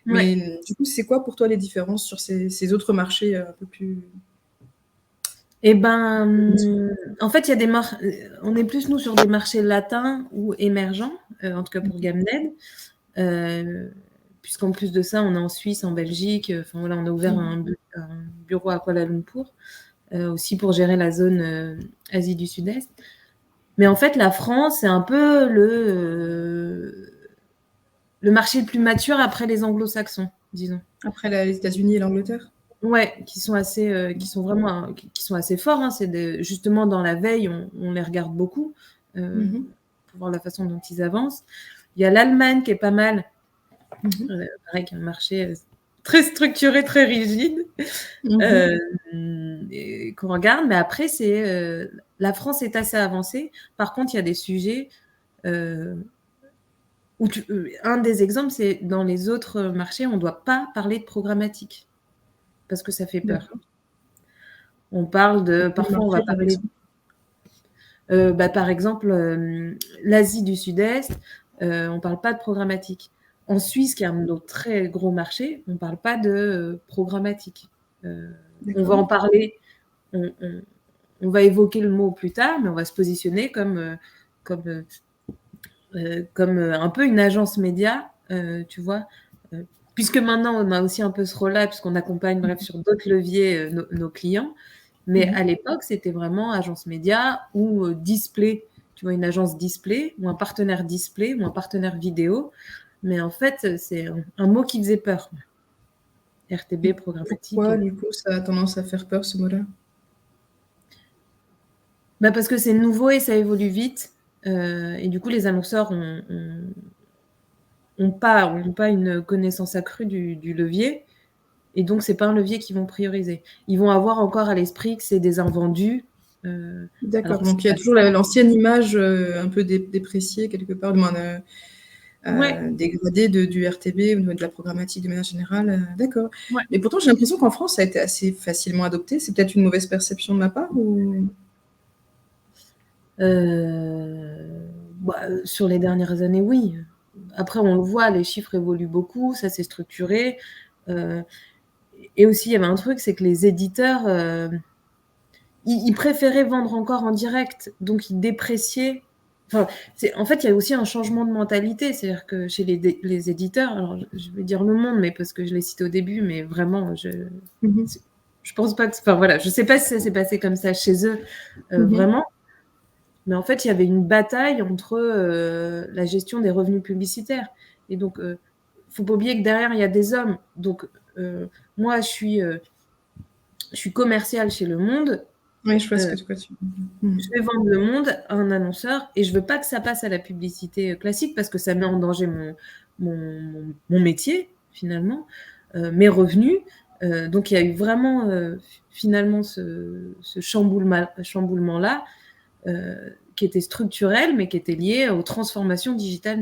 Ouais. Mais du coup, c'est quoi pour toi les différences sur ces autres marchés un peu plus... Eh ben, en fait, on est plus, nous, sur des marchés latins ou émergents, en tout cas pour Gamned. Puisqu'en plus de ça, on est en Suisse, en Belgique. Enfin, voilà, on a ouvert un bureau à Kuala Lumpur, aussi pour gérer la zone Asie du Sud-Est. Mais en fait, la France, c'est un peu le marché le plus mature après les anglo-saxons, disons. Après les États-Unis et l'Angleterre? Ouais, qui sont assez forts. Hein. Justement, dans la veille, on les regarde beaucoup pour voir la façon dont ils avancent. Il y a l'Allemagne qui est pas mal. Pareil, qui est un marché très structuré, très rigide, qu'on regarde. Mais après, la France est assez avancée. Par contre, il y a des sujets où un des exemples, c'est dans les autres marchés, on ne doit pas parler de programmatique parce que ça fait peur. On parle de... Parfois, on va parler... par exemple, l'Asie du Sud-Est, on ne parle pas de programmatique. En Suisse, qui est un autre très gros marché, on ne parle pas de programmatique. On va en parler, on va évoquer le mot plus tard, mais on va se positionner comme un peu une agence média, tu vois. Puisque maintenant, on a aussi un peu ce rôle-là, puisqu'on accompagne, bref, sur d'autres leviers nos clients. Mais à l'époque, c'était vraiment agence média ou display, tu vois, une agence display ou un partenaire display ou un partenaire vidéo. Mais en fait, c'est un mot qui faisait peur. RTB, programmatique. Pourquoi, du coup, ça a tendance à faire peur, ce mot-là? Parce que c'est nouveau et ça évolue vite. Et du coup, les annonceurs n'ont pas une connaissance accrue du levier. Et donc, ce n'est pas un levier qu'ils vont prioriser. Ils vont avoir encore à l'esprit que c'est des invendus. D'accord, donc il y a toujours l'ancienne image un peu dépréciée, quelque part, dégradée du RTB ou de la programmatique de manière générale. D'accord. Ouais. Mais pourtant, j'ai l'impression qu'en France, ça a été assez facilement adopté. C'est peut-être une mauvaise perception de ma part ou... Sur les dernières années, oui. Après, on le voit, les chiffres évoluent beaucoup, ça s'est structuré. Et aussi, il y avait un truc, c'est que les éditeurs, ils préféraient vendre encore en direct, donc ils dépréciaient. Enfin, en fait, il y a aussi un changement de mentalité. C'est-à-dire que chez les éditeurs, alors je vais dire Le Monde, mais parce que je l'ai cité au début, mais vraiment, je pense pas que. Enfin, voilà, je sais pas si ça s'est passé comme ça chez eux, vraiment. Mais en fait, il y avait une bataille entre la gestion des revenus publicitaires. Et donc, faut pas oublier que derrière, il y a des hommes. Donc, moi, je suis commerciale chez Le Monde. Oui, je vois ce que tu Je vais vendre Le Monde à un annonceur et je veux pas que ça passe à la publicité classique parce que ça met en danger mon métier, finalement, mes revenus. Donc, il y a eu vraiment, finalement, ce chamboulement-là, qui était structurel, mais qui était lié aux transformations digitales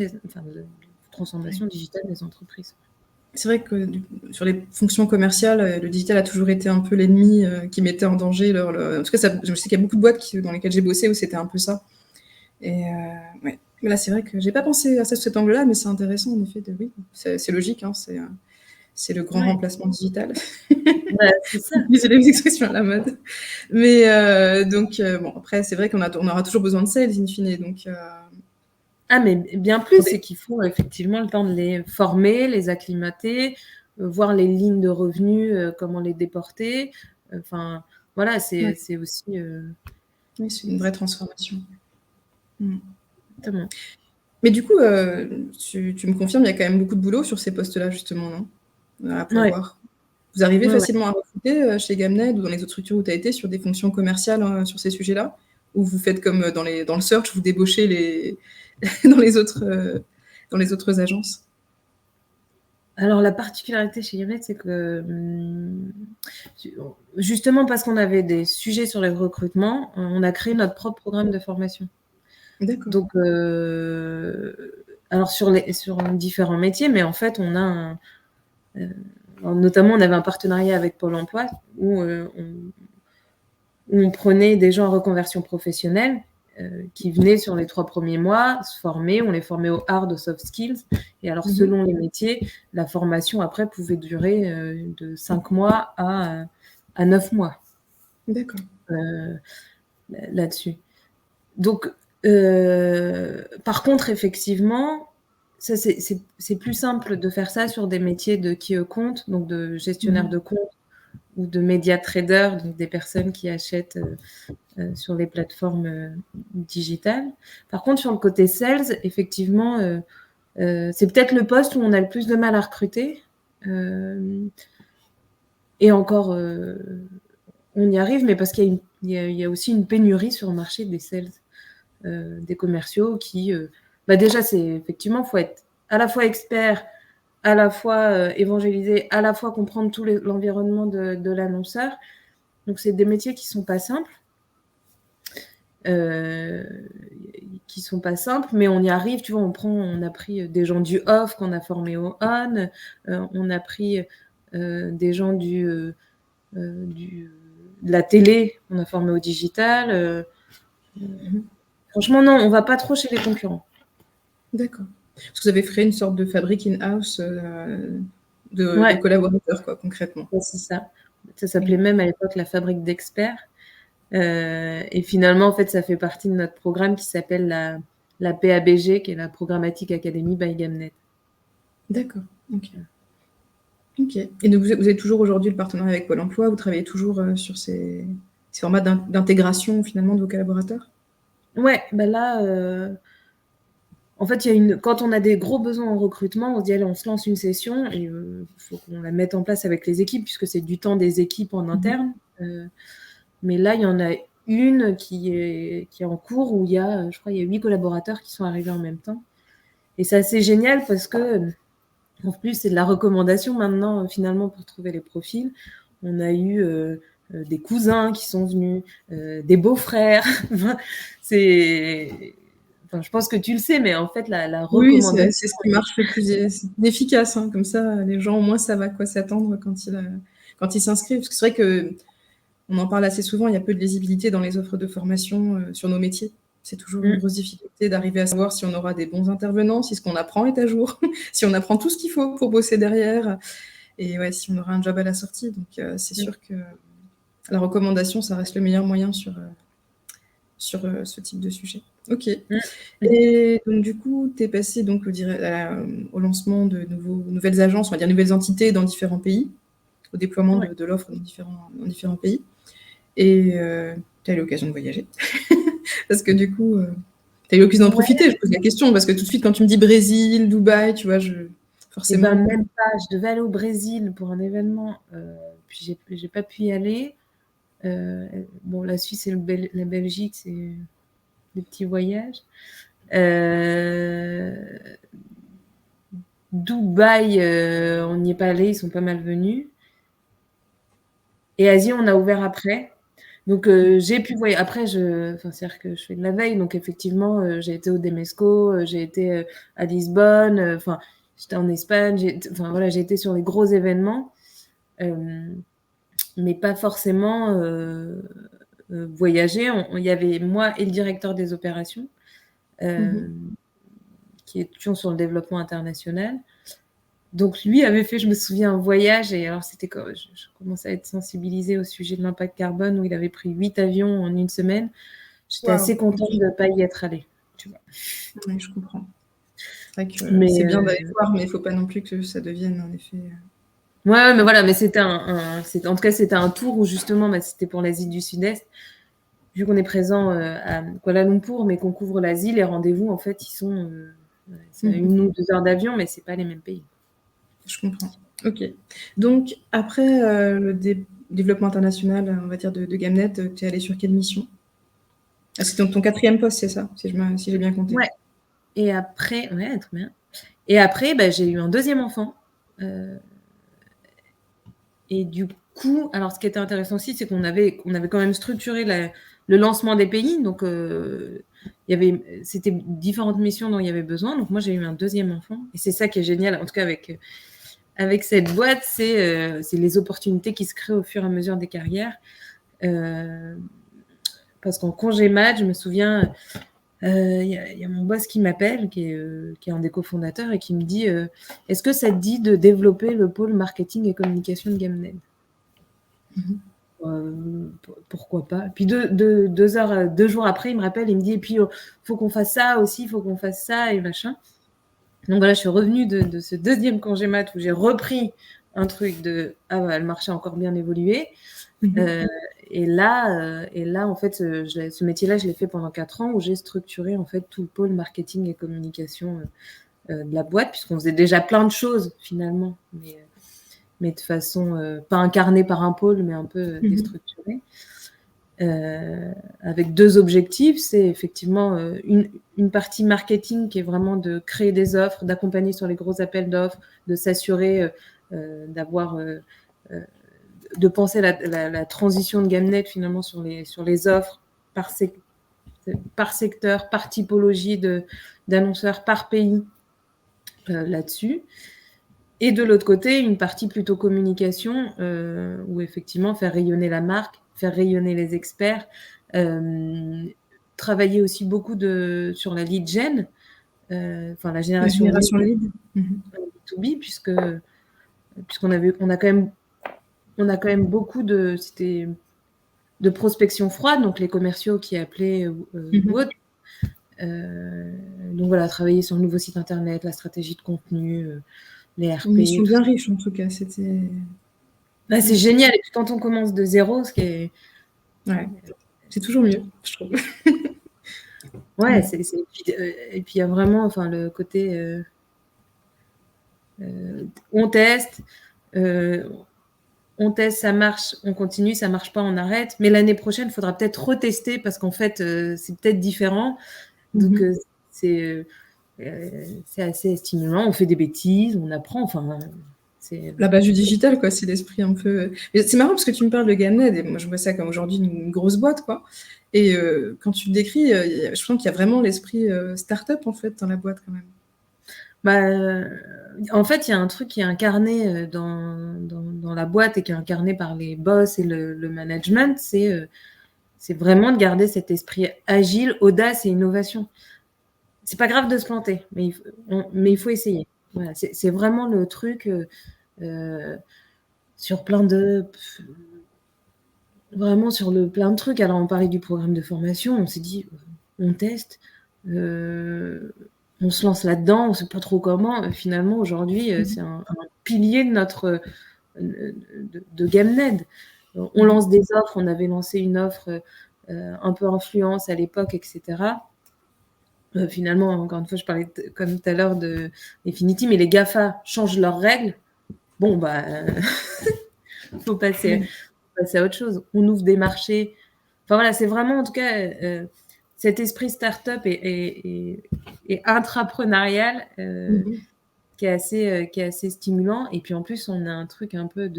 digitales des entreprises. C'est vrai que sur les fonctions commerciales, le digital a toujours été un peu l'ennemi qui mettait en danger En tout cas, je sais qu'il y a beaucoup de boîtes dans lesquelles j'ai bossé où c'était un peu ça. Et ouais. Mais là, c'est vrai que j'ai pas pensé à ça sous cet angle-là, mais c'est intéressant en effet. Oui, c'est logique, hein, c'est le grand remplacement digital. C'est ça. Désolée les expressions à la mode. Mais donc, bon, après, c'est vrai qu'on aura toujours besoin de sales in fine. Donc, mais bien plus, c'est qu'il faut effectivement le temps de les former, les acclimater, voir les lignes de revenus, comment les déporter. Enfin, voilà, c'est aussi. Oui, c'est une vraie transformation. Exactement. Mais du coup, tu me confirmes, il y a quand même beaucoup de boulot sur ces postes-là, justement, non? À pourvoir. Vous arrivez facilement à recruter chez Gamned ou dans les autres structures où tu as été sur des fonctions commerciales sur ces sujets-là? Ou vous faites comme dans le search, vous débauchez dans les autres agences? Alors, la particularité chez Gamned, c'est que justement parce qu'on avait des sujets sur les recrutements, on a créé notre propre programme de formation. D'accord. Donc, alors sur différents métiers, mais en fait, on a notamment, on avait un partenariat avec Pôle emploi où on prenait des gens en reconversion professionnelle qui venaient sur les 3 premiers mois se former. On les formait aux hard, aux soft skills. Et alors, selon les métiers, la formation, après, pouvait durer de 5 mois à 9 mois. D'accord. Là-dessus. Donc, par contre, effectivement, ça, c'est plus simple de faire ça sur des métiers de key account, donc de gestionnaire de compte ou de média trader, donc des personnes qui achètent sur les plateformes digitales. Par contre, sur le côté sales, effectivement, c'est peut-être le poste où on a le plus de mal à recruter. Et encore, on y arrive, mais parce qu'il y a aussi une pénurie sur le marché des sales, des commerciaux qui... déjà, effectivement, il faut être à la fois expert, à la fois évangéliser, à la fois comprendre tout l'environnement de l'annonceur. Donc, c'est des métiers qui ne sont pas simples. Mais on y arrive, tu vois, on a pris des gens du off qu'on a formés au on, on a pris des gens de la télé qu'on a formés au digital. Franchement, non, on ne va pas trop chez les concurrents. D'accord. Parce que vous avez créé une sorte de fabrique in-house de collaborateurs, quoi, concrètement. Ouais, c'est ça. Ça s'appelait même à l'époque la fabrique d'experts. Et finalement, en fait, ça fait partie de notre programme qui s'appelle la PABG, qui est la Programmatic Academy by Gamned. D'accord. Ok. Et donc, vous avez toujours aujourd'hui le partenariat avec Pôle emploi? Vous travaillez toujours sur ces formats d'intégration, finalement, de vos collaborateurs? Ouais, là, en fait, quand on a des gros besoins en recrutement, on se dit, allez, on se lance une session et il faut qu'on la mette en place avec les équipes, puisque c'est du temps des équipes en interne. Mais là, il y en a une qui est en cours où je crois, il y a 8 collaborateurs qui sont arrivés en même temps. Et c'est assez génial parce que, en plus, c'est de la recommandation maintenant, finalement, pour trouver les profils. On a eu des cousins qui sont venus, des beaux-frères. Je pense que tu le sais, mais en fait, la recommandation... Oui, c'est ce qui marche le plus efficace. Hein. Comme ça, les gens, au moins, savent à quoi s'attendre quand ils s'inscrivent. Parce que c'est vrai qu'on en parle assez souvent, il y a peu de lisibilité dans les offres de formation sur nos métiers. C'est toujours une grosse difficulté d'arriver à savoir si on aura des bons intervenants, si ce qu'on apprend est à jour, si on apprend tout ce qu'il faut pour bosser derrière, et ouais, si on aura un job à la sortie. Donc, c'est sûr que La recommandation, ça reste le meilleur moyen sur ce type de sujet. Ok. Mmh. Et donc, du coup, tu es passé donc, au lancement de nouvelles agences, on va dire nouvelles entités dans différents pays, au déploiement Ouais. de l'offre dans différents pays. Et tu as eu l'occasion de voyager. Parce que du coup, tu as eu l'occasion d'en profiter. Je pose la question parce que tout de suite, quand tu me dis Brésil, Dubaï, tu vois, Et forcément. ben même pas. Je devais aller au Brésil pour un événement, puis j'ai pas pu y aller. Bon, la Suisse et la Belgique, c'est des petits voyages. Dubaï, on n'y est pas allé, ils sont pas mal venus. Et Asie, on a ouvert après. Donc, j'ai pu voyager. Après, c'est-à-dire que je fais de la veille, donc effectivement, j'ai été au Demesco, j'ai été à Lisbonne, enfin, j'étais en Espagne, voilà, j'ai été sur les gros événements, mais pas forcément voyager. Il y avait moi et le directeur des opérations qui étions sur le développement international. Donc, lui avait fait, je me souviens, un voyage, et alors c'était quand je commençais à être sensibilisée au sujet de l'impact carbone, où il avait pris 8 avions en une semaine. J'étais assez contente de ne pas y être allée, tu vois. Oui, je comprends. C'est vrai que c'est bien d'aller voir, mais il ne faut pas non plus que ça devienne en effet. Ouais, mais voilà, mais c'était en tout cas, c'était un tour où justement, c'était pour l'Asie du Sud-Est. Vu qu'on est présent à Kuala Lumpur, mais qu'on couvre l'Asie, les rendez-vous, en fait, ils sont c'est 1 ou 2 heures d'avion, mais c'est pas les mêmes pays. Je comprends. Ok. Donc, après le développement international, on va dire, de Gamnet, tu es allé sur quelle mission? C'est donc ton 4e poste, c'est ça, si j'ai bien compté. Ouais. Et après, ouais, très bien. Et après, j'ai eu un 2e enfant. Et du coup, alors ce qui était intéressant aussi, c'est qu'on avait quand même structuré le lancement des pays. Donc, c'était différentes missions dont il y avait besoin. Donc, moi, j'ai eu un 2e enfant. Et c'est ça qui est génial, en tout cas avec cette boîte, c'est les opportunités qui se créent au fur et à mesure des carrières. Parce qu'en congé mat, je me souviens, il y a mon boss qui m'appelle, qui est un des cofondateurs, et qui me dit est-ce que ça te dit de développer le pôle marketing et communication de Gamnet? Pourquoi pas. Puis 2 jours après, il me rappelle, il me dit et puis faut qu'on fasse ça aussi, il faut qu'on fasse ça et machin. Donc voilà, je suis revenue de ce 2e congé mat où j'ai repris un truc le marché a encore bien évolué. Et là, en fait, ce métier-là, je l'ai fait pendant 4 ans, où j'ai structuré en fait tout le pôle marketing et communication de la boîte, puisqu'on faisait déjà plein de choses finalement, mais de façon pas incarnée par un pôle, mais un peu déstructurée. Avec 2 objectifs, c'est effectivement une partie marketing qui est vraiment de créer des offres, d'accompagner sur les gros appels d'offres, de s'assurer de penser la transition de Gamnet finalement sur les offres par secteur, par typologie d'annonceurs, par pays là-dessus. Et de l'autre côté, une partie plutôt communication où effectivement faire rayonner la marque, faire rayonner les experts, travailler aussi beaucoup sur la lead gen, la génération lead. B2B, puisqu'on a quand même beaucoup de prospection froide, donc les commerciaux qui appelaient ou autres. Donc voilà, travailler sur le nouveau site internet, la stratégie de contenu, les RP. Une mission bien riche en tout cas, c'était. C'est génial. Et puis quand on commence de zéro, ce qui est. Ouais, c'est toujours mieux, je trouve. Ouais, et puis il y a vraiment le côté on teste, ça marche, on continue, ça marche pas, on arrête. Mais l'année prochaine, il faudra peut-être retester parce qu'en fait, c'est peut-être différent. Donc, c'est assez stimulant. On fait des bêtises, on apprend. La base du digital, quoi, c'est l'esprit un peu. Mais c'est marrant parce que tu me parles de Gamnet, et moi je vois ça comme aujourd'hui une grosse boîte, quoi. Et quand tu le décris, je sens qu'il y a vraiment l'esprit start-up en fait dans la boîte quand même. En fait, il y a un truc qui est incarné dans la boîte et qui est incarné par les boss et le management, c'est vraiment de garder cet esprit agile, audace et innovation. C'est pas grave de se planter, mais il faut essayer. Voilà, c'est vraiment le truc sur plein de. vraiment sur plein de trucs. Alors, on parlait du programme de formation, on s'est dit, on teste, on se lance là-dedans, on ne sait pas trop comment. Finalement, aujourd'hui, c'est un pilier de notre de GameNed. On lance des offres, on avait lancé une offre un peu influence à l'époque, etc. Finalement, encore une fois, je parlais comme tout à l'heure de Infinity, mais les GAFA changent leurs règles. Bon, faut passer à autre chose. On ouvre des marchés. Enfin voilà, c'est vraiment en tout cas cet esprit start-up et intrapreneurial qui est assez stimulant. Et puis en plus, on a un truc un peu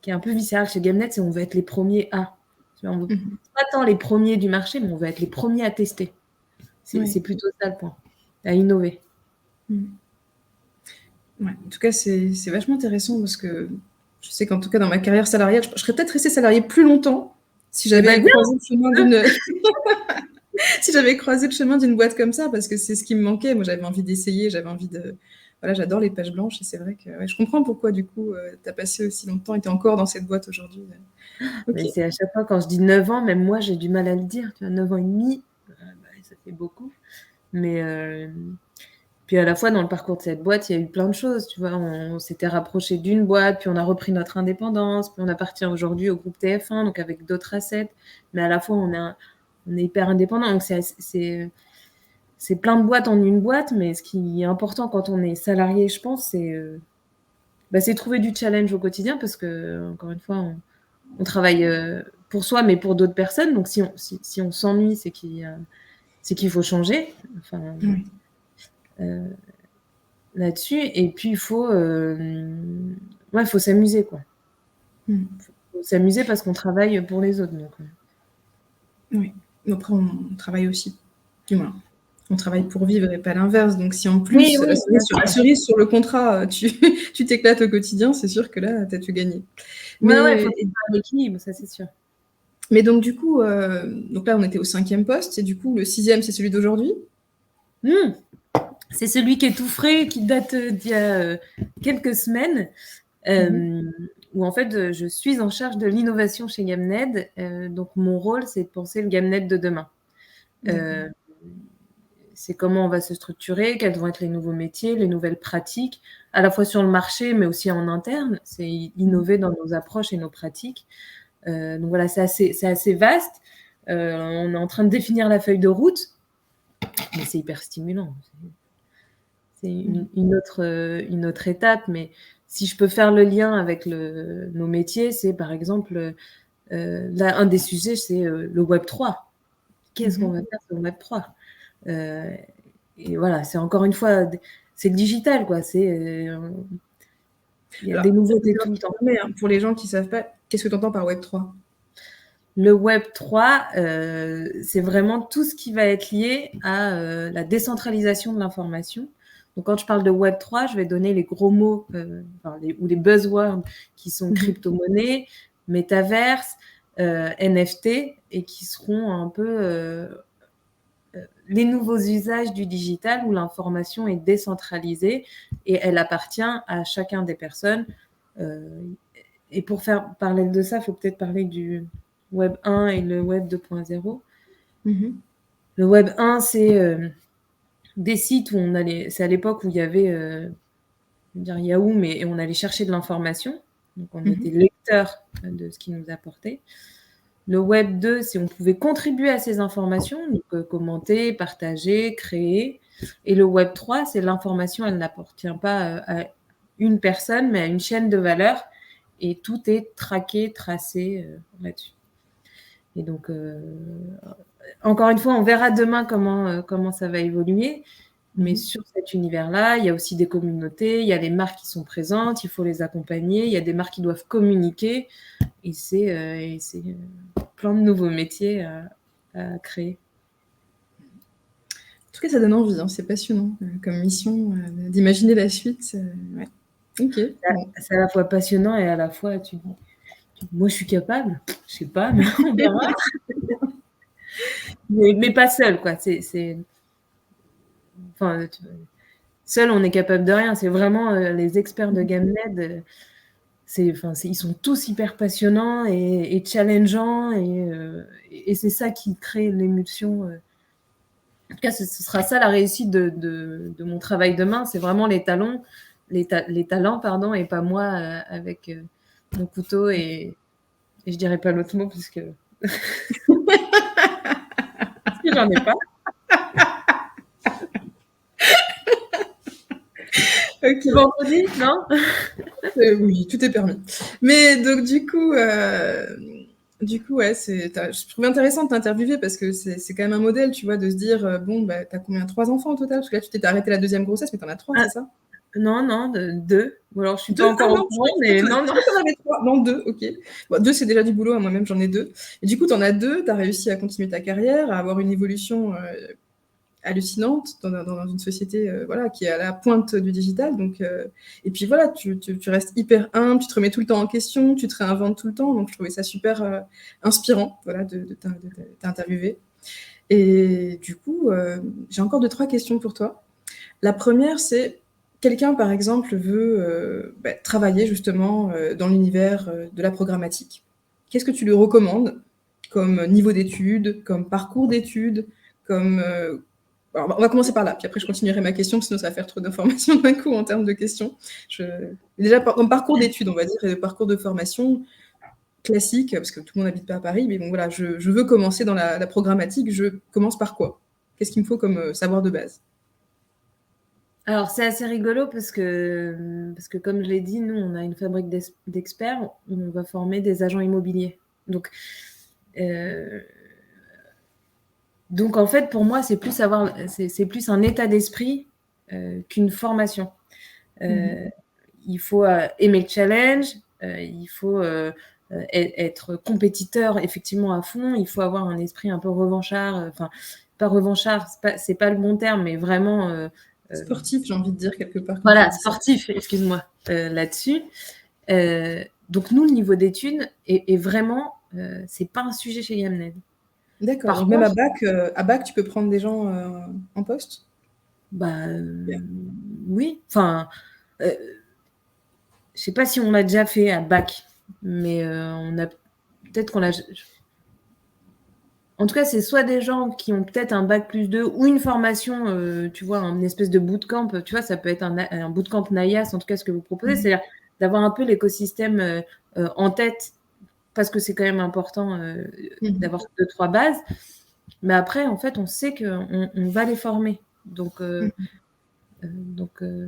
qui est un peu viscéral chez GameNet, c'est on veut être les premiers à. On veut pas tant les premiers du marché, mais on veut être les premiers à tester. C'est plutôt ça le point, à innover. Ouais, en tout cas, c'est vachement intéressant parce que je sais qu'en tout cas, dans ma carrière salariale, je serais peut-être restée salariée plus longtemps si j'avais croisé le chemin d'une... si j'avais croisé le chemin d'une boîte comme ça, parce que c'est ce qui me manquait. Moi, j'avais envie d'essayer, j'avais envie de... Voilà, j'adore les pages blanches et c'est vrai que je comprends pourquoi, du coup, tu as passé aussi longtemps et tu es encore dans cette boîte aujourd'hui. Okay. C'est à chaque fois, quand je dis 9 ans, même moi, j'ai du mal à le dire. Tu vois, 9 ans et demi, ça fait beaucoup. Mais puis à la fois, dans le parcours de cette boîte, il y a eu plein de choses. Tu vois, on s'était rapproché d'une boîte, puis on a repris notre indépendance, puis on appartient aujourd'hui au groupe TF1, donc avec d'autres assets. Mais à la fois, on est hyper indépendant. Donc c'est plein de boîtes en une boîte, mais ce qui est important quand on est salarié, je pense, c'est trouver du challenge au quotidien parce que, encore une fois, on travaille pour soi, mais pour d'autres personnes. Donc, si on s'ennuie, c'est qu'il faut changer. Enfin, là-dessus. Et puis, il faut s'amuser, quoi. Il faut s'amuser parce qu'on travaille pour les autres. Donc. Oui. Après, on travaille aussi. Du moins, on travaille pour vivre et pas l'inverse. Donc, si en plus, sur la cerise, sur le contrat, tu t'éclates au quotidien, c'est sûr que là, tu as tout gagné. Mais il faut faire un équilibre, ça, c'est sûr. Mais donc, du coup, donc là, on était au 5e poste. Et du coup, le 6e, c'est celui d'aujourd'hui. C'est celui qui est tout frais, qui date d'il y a quelques semaines, où en fait, je suis en charge de l'innovation chez GameNed. Donc, mon rôle, c'est de penser le GameNed de demain. C'est comment on va se structurer, quels vont être les nouveaux métiers, les nouvelles pratiques, à la fois sur le marché, mais aussi en interne. C'est innover dans nos approches et nos pratiques. Donc voilà, c'est assez vaste. On est en train de définir la feuille de route, mais c'est hyper stimulant. C'est une autre étape, mais si je peux faire le lien avec nos métiers, c'est par exemple, là, un des sujets, c'est le Web 3. Qu'est-ce qu'on va faire sur le Web 3 et voilà, c'est encore une fois, c'est le digital, quoi. Il y a des nouveautés tout le temps. Mais pour les gens qui ne savent pas, qu'est-ce que tu entends par Web 3 ? Le Web 3, c'est vraiment tout ce qui va être lié à la décentralisation de l'information. Donc, quand je parle de Web 3, je vais donner les gros mots ou les buzzwords qui sont crypto-monnaie, métaverse, NFT, et qui seront un peu les nouveaux usages du digital où l'information est décentralisée et elle appartient à chacun des personnes. Et pour faire parler de ça, il faut peut-être parler du Web 1 et le Web 2.0. Le Web 1, c'est des sites où c'est à l'époque où il y avait Yahoo, mais on allait chercher de l'information. Donc, on était lecteur de ce qui nous apportait. Le Web 2, c'est on pouvait contribuer à ces informations, donc commenter, partager, créer. Et le Web 3, c'est l'information, elle n'appartient pas à une personne, mais à une chaîne de valeur. Et tout est traqué, tracé là-dessus. Et donc, encore une fois, on verra demain comment ça va évoluer. Mais sur cet univers-là, il y a aussi des communautés, il y a des marques qui sont présentes, il faut les accompagner, il y a des marques qui doivent communiquer. Et c'est plein de nouveaux métiers à créer. En tout cas, ça donne envie, hein, c'est passionnant comme mission d'imaginer la suite. Ouais. Okay. C'est à la fois passionnant et à la fois, moi je suis capable, je sais pas, mais on verra. mais pas seul, quoi. Seul, on est capable de rien. C'est vraiment les experts de GameNed. ils sont tous hyper passionnants et challengeants, et c'est ça qui crée l'émulsion. En tout cas, ce sera ça la réussite de mon travail demain. C'est vraiment les talents, pardon, et pas moi avec mon couteau et je dirais pas l'autre mot parce que j'en ai pas. Ok. Vendredi, non? Oui, tout est permis. Mais donc du coup, ouais, je trouvais intéressant de t'interviewer parce que c'est quand même un modèle, tu vois, de se dire, bon, bah, t'as combien? 3 enfants au total? Parce que là, tu t'es arrêté la deuxième grossesse, mais t'en as 3, c'est ça? Non, 2. Ou alors je suis 2? pas encore Ah au non, courant, mais non. t'en avais 3. Non, 2, ok. Bon, 2, c'est déjà du boulot, hein, moi-même j'en ai 2. Et du coup, t'en as 2, t'as réussi à continuer ta carrière, à avoir une évolution hallucinante dans une société voilà, qui est à la pointe du digital. Donc, et puis voilà, tu restes hyper humble, tu te remets tout le temps en question, tu te réinventes tout le temps. Donc je trouvais ça super inspirant voilà, de t'interviewer. Et du coup, j'ai encore 2-3 questions pour toi. La première, c'est quelqu'un, par exemple, veut travailler justement dans l'univers de la programmatique. Qu'est-ce que tu lui recommandes comme niveau d'études, comme parcours d'études, comme alors, on va commencer par là, puis après je continuerai ma question, sinon ça va faire trop d'informations d'un coup en termes de questions. Déjà, comme parcours d'études, on va dire, et parcours de formation classique, parce que tout le monde n'habite pas à Paris, mais bon voilà, je veux commencer dans la programmatique, je commence par quoi? Qu'est-ce qu'il me faut comme savoir de base? Alors, c'est assez rigolo parce que comme je l'ai dit, nous, on a une fabrique d'experts, on va former des agents immobiliers. Donc, en fait, pour moi, c'est plus un état d'esprit qu'une formation. Il faut aimer le challenge, il faut être compétiteur effectivement à fond, il faut avoir un esprit un peu revanchard, enfin, pas revanchard, c'est pas le bon terme, mais vraiment... sportif, j'ai envie de dire quelque part. Voilà, sportif, excuse-moi, là-dessus. Donc nous, le niveau d'études est vraiment, c'est pas un sujet chez Yamned. D'accord. Par Donc contre, même à bac, tu peux prendre des gens en poste? bah Bien. oui. Enfin, je sais pas si on l'a déjà fait à bac, mais on a peut-être qu'on l'a. En tout cas, c'est soit des gens qui ont peut-être un bac +2 ou une formation, tu vois, une espèce de bootcamp. Tu vois, ça peut être un bootcamp NAIAS, en tout cas, ce que vous proposez, c'est-à-dire d'avoir un peu l'écosystème en tête, parce que c'est quand même important d'avoir 2-3 bases. Mais après, en fait, on sait qu'on va les former. Donc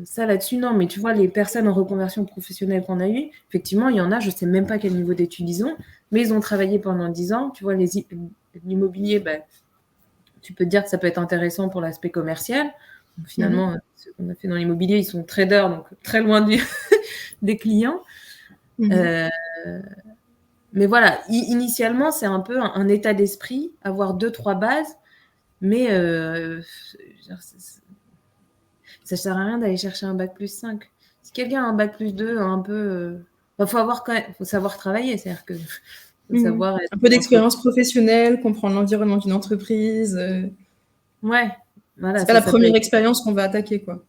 ça, là-dessus, non. Mais tu vois, les personnes en reconversion professionnelle qu'on a eues, effectivement, il y en a, je ne sais même pas quel niveau d'études ils ont, mais ils ont travaillé pendant 10 ans. Tu vois, l'immobilier, tu peux te dire que ça peut être intéressant pour l'aspect commercial. Donc, finalement, ce qu'on a fait dans l'immobilier, ils sont traders, donc très loin des clients. Mais voilà, initialement, c'est un peu un état d'esprit, avoir 2-3 bases, mais ça ne sert à rien d'aller chercher un bac +5. Si quelqu'un a un bac +2, un peu... faut savoir travailler, c'est-à-dire que faut savoir être un peu d'expérience professionnelle, comprendre l'environnement d'une entreprise. Ouais, voilà. C'est pas la première expérience qu'on va attaquer, quoi.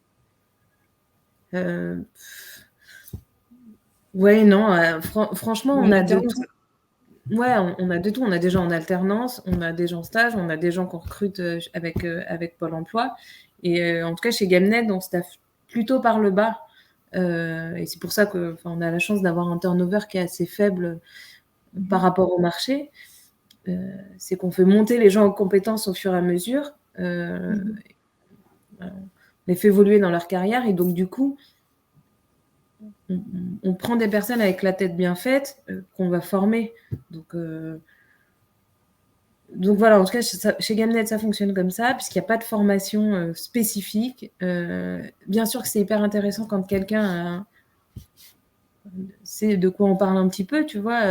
Ouais, non, franchement, on a de tout. Ouais, on a de tout. On a des gens en alternance, on a des gens en stage, on a des gens qu'on recrute avec Pôle emploi. Et en tout cas, chez Gamned, on staffe plutôt par le bas. Et c'est pour ça qu'on a la chance d'avoir un turnover qui est assez faible par rapport au marché. C'est qu'on fait monter les gens en compétences au fur et à mesure. On les fait évoluer dans leur carrière. Et donc, du coup, on prend des personnes avec la tête bien faite qu'on va former. Donc voilà, en tout cas, chez Gamned, ça fonctionne comme ça, puisqu'il n'y a pas de formation spécifique. Bien sûr que c'est hyper intéressant quand quelqu'un sait de quoi on parle un petit peu, tu vois.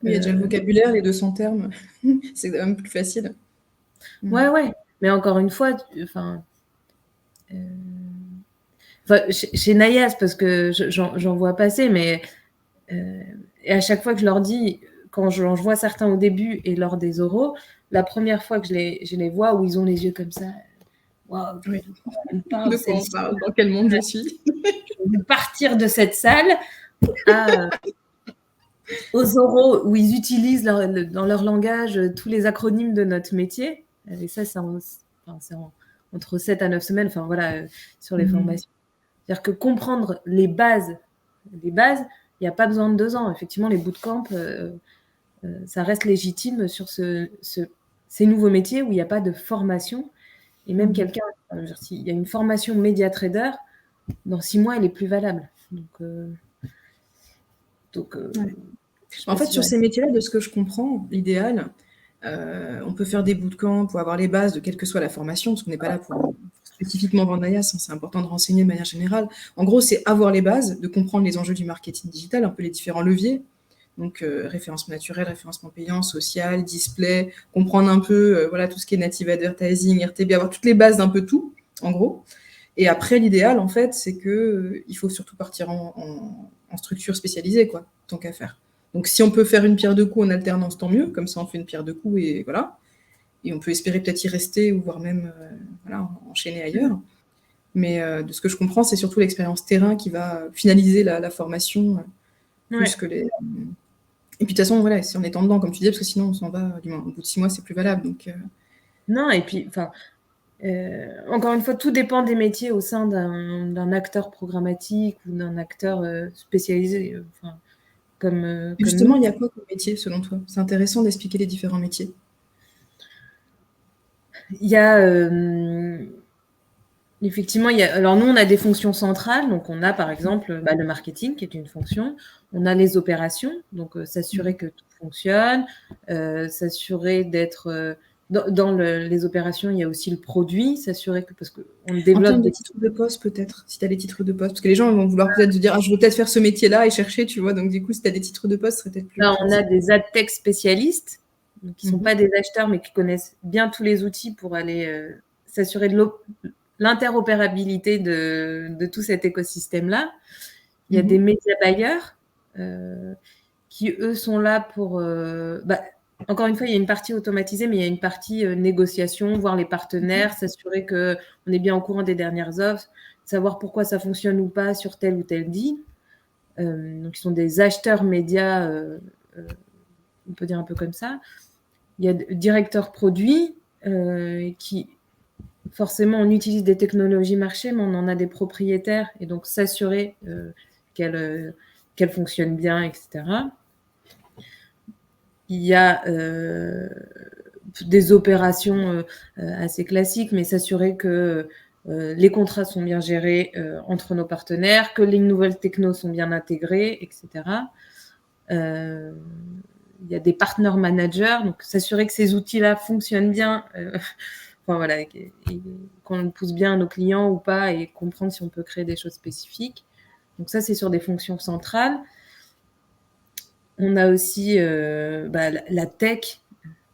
Il y a déjà le vocabulaire, les 200 termes. C'est quand même plus facile. Ouais. Mais encore une fois, chez Nayas, parce que j'en vois passer, mais et à chaque fois que je leur dis, quand je vois certains au début et lors des oraux, la première fois que je les vois où ils ont les yeux comme ça, waouh, de quoi on parle, dans quel monde je suis. Je vais partir de cette salle aux oraux où ils utilisent dans leur langage tous les acronymes de notre métier. Et ça, c'est entre 7 à 9 semaines, enfin voilà, sur les formations. C'est-à-dire que comprendre les bases, il n'y a pas besoin de 2 ans. Effectivement, les bootcamps, ça reste légitime sur ces nouveaux métiers où il n'y a pas de formation. Et même quelqu'un, s'il y a une formation média trader, dans 6 mois, elle est plus valable. Ouais. En fait, sur ces métiers-là, de ce que je comprends, l'idéal, on peut faire des bootcamps pour avoir les bases de quelle que soit la formation, parce qu'on n'est pas là pour spécifiquement vendre Ayas, c'est important de renseigner de manière générale. En gros, c'est avoir les bases, de comprendre les enjeux du marketing digital, un peu les différents leviers, donc référencement naturel, référencement payant, social, display, comprendre un peu voilà, tout ce qui est native advertising, RTB, avoir toutes les bases d'un peu tout, en gros. Et après, l'idéal, en fait, c'est que il faut surtout partir en structure spécialisée, quoi, tant qu'à faire. Donc, si on peut faire une pierre deux coups en alternance, tant mieux. Comme ça, on fait une pierre deux coups et voilà. Et on peut espérer peut-être y rester ou voire même voilà, enchaîner ailleurs. Mais de ce que je comprends, c'est surtout l'expérience terrain qui va finaliser la formation plus que les. Et puis de toute façon, voilà, si on est en dedans, comme tu disais, parce que sinon on s'en va, du moins, au bout de 6 mois, c'est plus valable. Donc, Non, et puis, encore une fois, tout dépend des métiers au sein d'un acteur programmatique ou d'un acteur spécialisé. Comme justement, nous. il y a quoi comme métier selon toi? C'est intéressant d'expliquer les différents métiers. Il y a effectivement, alors nous, on a des fonctions centrales. Donc, on a par exemple le marketing qui est une fonction. On a les opérations, donc s'assurer que tout fonctionne, s'assurer d'être dans les opérations. Il y a aussi le produit, s'assurer que parce qu'on développe. En termes de titres de poste, peut-être, si tu as les titres de poste, parce que les gens vont vouloir peut-être se dire, je veux peut-être faire ce métier-là et chercher, tu vois. Donc, du coup, si tu as des titres de poste, ce serait peut-être plus. Là, on a des ad tech spécialistes, qui ne sont pas des acheteurs, mais qui connaissent bien tous les outils pour aller s'assurer de l'interopérabilité de tout cet écosystème-là. Il y a des médias buyers qui, eux, sont là pour... encore une fois, il y a une partie automatisée, mais il y a une partie négociation, voir les partenaires, s'assurer qu'on est bien au courant des dernières offres, savoir pourquoi ça fonctionne ou pas sur tel ou tel deal. Donc, ils sont des acheteurs médias, on peut dire un peu comme ça. Il y a directeur produit qui... Forcément, on utilise des technologies marché, mais on en a des propriétaires, et donc s'assurer qu'elles fonctionnent bien, etc. Il y a des opérations assez classiques, mais s'assurer que les contrats sont bien gérés entre nos partenaires, que les nouvelles technos sont bien intégrées, etc. Il y a des partner managers, donc s'assurer que ces outils-là fonctionnent bien. Enfin, voilà, qu'on pousse bien à nos clients ou pas et comprendre si on peut créer des choses spécifiques. Donc ça, c'est sur des fonctions centrales. On a aussi la tech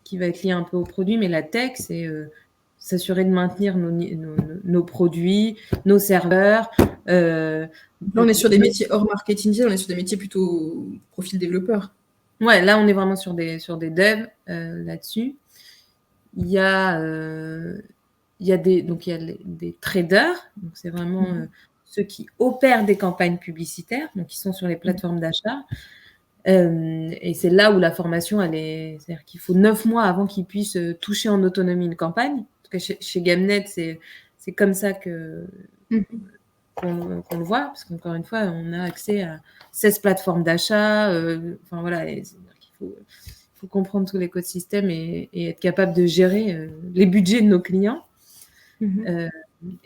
qui va être liée un peu au produit, mais la tech, c'est s'assurer de maintenir nos produits, nos serveurs. Là, on est sur des métiers hors marketing, on est sur des métiers plutôt profil développeur. Ouais, là, on est vraiment sur des devs là-dessus. Il y a des traders, donc c'est vraiment ceux qui opèrent des campagnes publicitaires, donc qui sont sur les plateformes d'achat. Et c'est là où la formation, c'est-à-dire qu'il faut 9 mois avant qu'ils puissent toucher en autonomie une campagne. En tout cas, chez Gamnet, c'est comme ça qu'on le voit, parce qu'encore une fois, on a accès à 16 plateformes d'achat. Enfin voilà, c'est-à-dire qu'il faut comprendre tout l'écosystème et être capable de gérer les budgets de nos clients.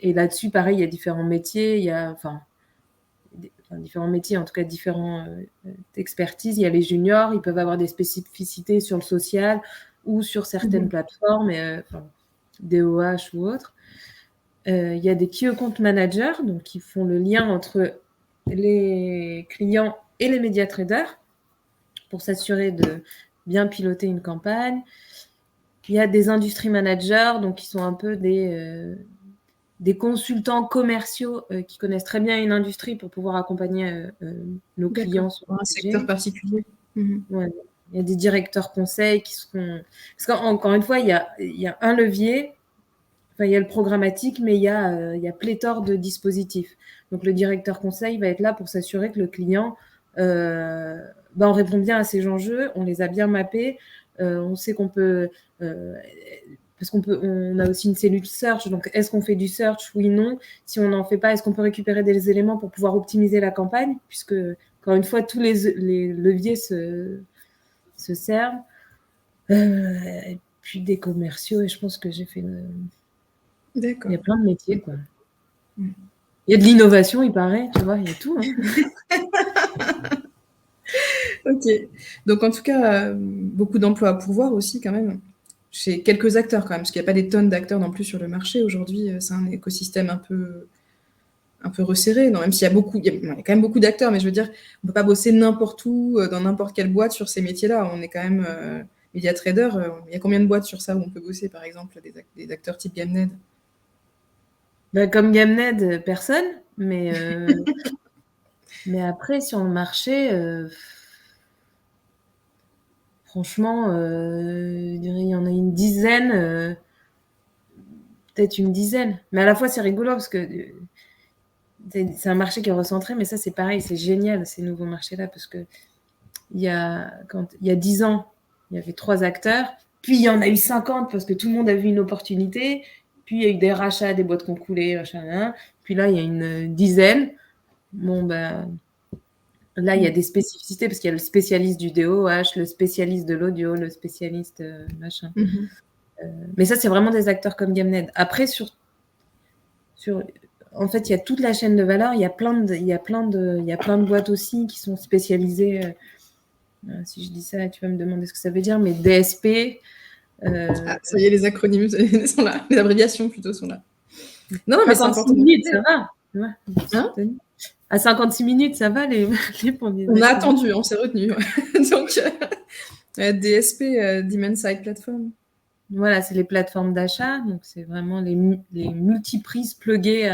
Et là-dessus, pareil, il y a différents métiers, différents métiers, en tout cas différentes expertises. Il y a les juniors, ils peuvent avoir des spécificités sur le social ou sur certaines plateformes, DOH ou autres. Il y a des key account managers, donc qui font le lien entre les clients et les média traders pour s'assurer de bien piloter une campagne. Il y a des industry managers, donc qui sont un peu des consultants commerciaux qui connaissent très bien une industrie pour pouvoir accompagner nos clients sur un secteur particulier. Ouais. Il y a des directeurs conseils qui seront... Parce qu'encore une fois, il y a un levier, il y a le programmatique, mais il y a pléthore de dispositifs. Donc, le directeur conseil va être là pour s'assurer que le client on répond bien à ces enjeux, on les a bien mappés, on sait qu'on peut... parce on a aussi une cellule search, donc est-ce qu'on fait du search? Oui, non. Si on n'en fait pas, est-ce qu'on peut récupérer des éléments pour pouvoir optimiser la campagne? Puisque, encore une fois, tous les leviers se servent. Et puis des commerciaux, et je pense que j'ai fait... D'accord. Il y a plein de métiers, quoi. Il y a de l'innovation, il paraît, tu vois, il y a tout. Ok. Donc, en tout cas, beaucoup d'emplois à pourvoir aussi, quand même, chez quelques acteurs, quand même, parce qu'il n'y a pas des tonnes d'acteurs non plus sur le marché. Aujourd'hui, c'est un écosystème un peu resserré. Non, même s'il y a il y a quand même beaucoup d'acteurs, mais je veux dire, on peut pas bosser n'importe où, dans n'importe quelle boîte sur ces métiers-là. On est quand même media trader. Il y a combien de boîtes sur ça où on peut bosser, par exemple, des acteurs type GameNet? Comme GameNet, personne, mais après, sur le marché, franchement, je dirais il y en a une dizaine, peut-être une dizaine. Mais à la fois, c'est rigolo parce que c'est un marché qui est recentré, mais ça, c'est pareil, c'est génial, ces nouveaux marchés-là, parce que il y a 10 ans, il y avait 3 acteurs, puis il y en a eu 50 parce que tout le monde a vu une opportunité, puis il y a eu des rachats, des boîtes qui ont coulé, machin, puis là, il y a une dizaine. Bon, là, il y a des spécificités parce qu'il y a le spécialiste du DOH, le spécialiste de l'audio, le spécialiste machin. Mais ça, c'est vraiment des acteurs comme GameNet. Après, en fait, il y a toute la chaîne de valeur. Il y a plein de boîtes aussi qui sont spécialisées. Si je dis ça, tu vas me demander ce que ça veut dire, mais DSP. Ça y est, les acronymes sont là. Les abréviations plutôt sont là. Non, mais c'est important. 56 minutes, ça va. Hein, à 56 minutes, ça va les on a attendu, on s'est retenu. Donc, DSP, Demand Side Platform. Voilà, c'est les plateformes d'achat. Donc, c'est vraiment les multiprises pluguées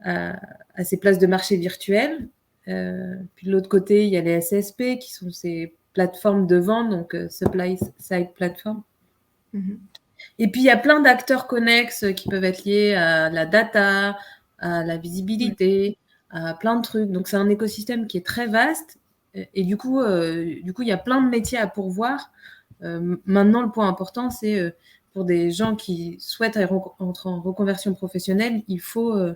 à ces places de marché virtuelles. Puis de l'autre côté, il y a les SSP qui sont ces plateformes de vente, donc Supply Side Platform. Et puis, il y a plein d'acteurs connexes qui peuvent être liés à la data, à la visibilité, à plein de trucs. Donc, c'est un écosystème qui est très vaste. Et du coup, il y a plein de métiers à pourvoir. Maintenant, le point important, c'est pour des gens qui souhaitent entrer en reconversion professionnelle, il faut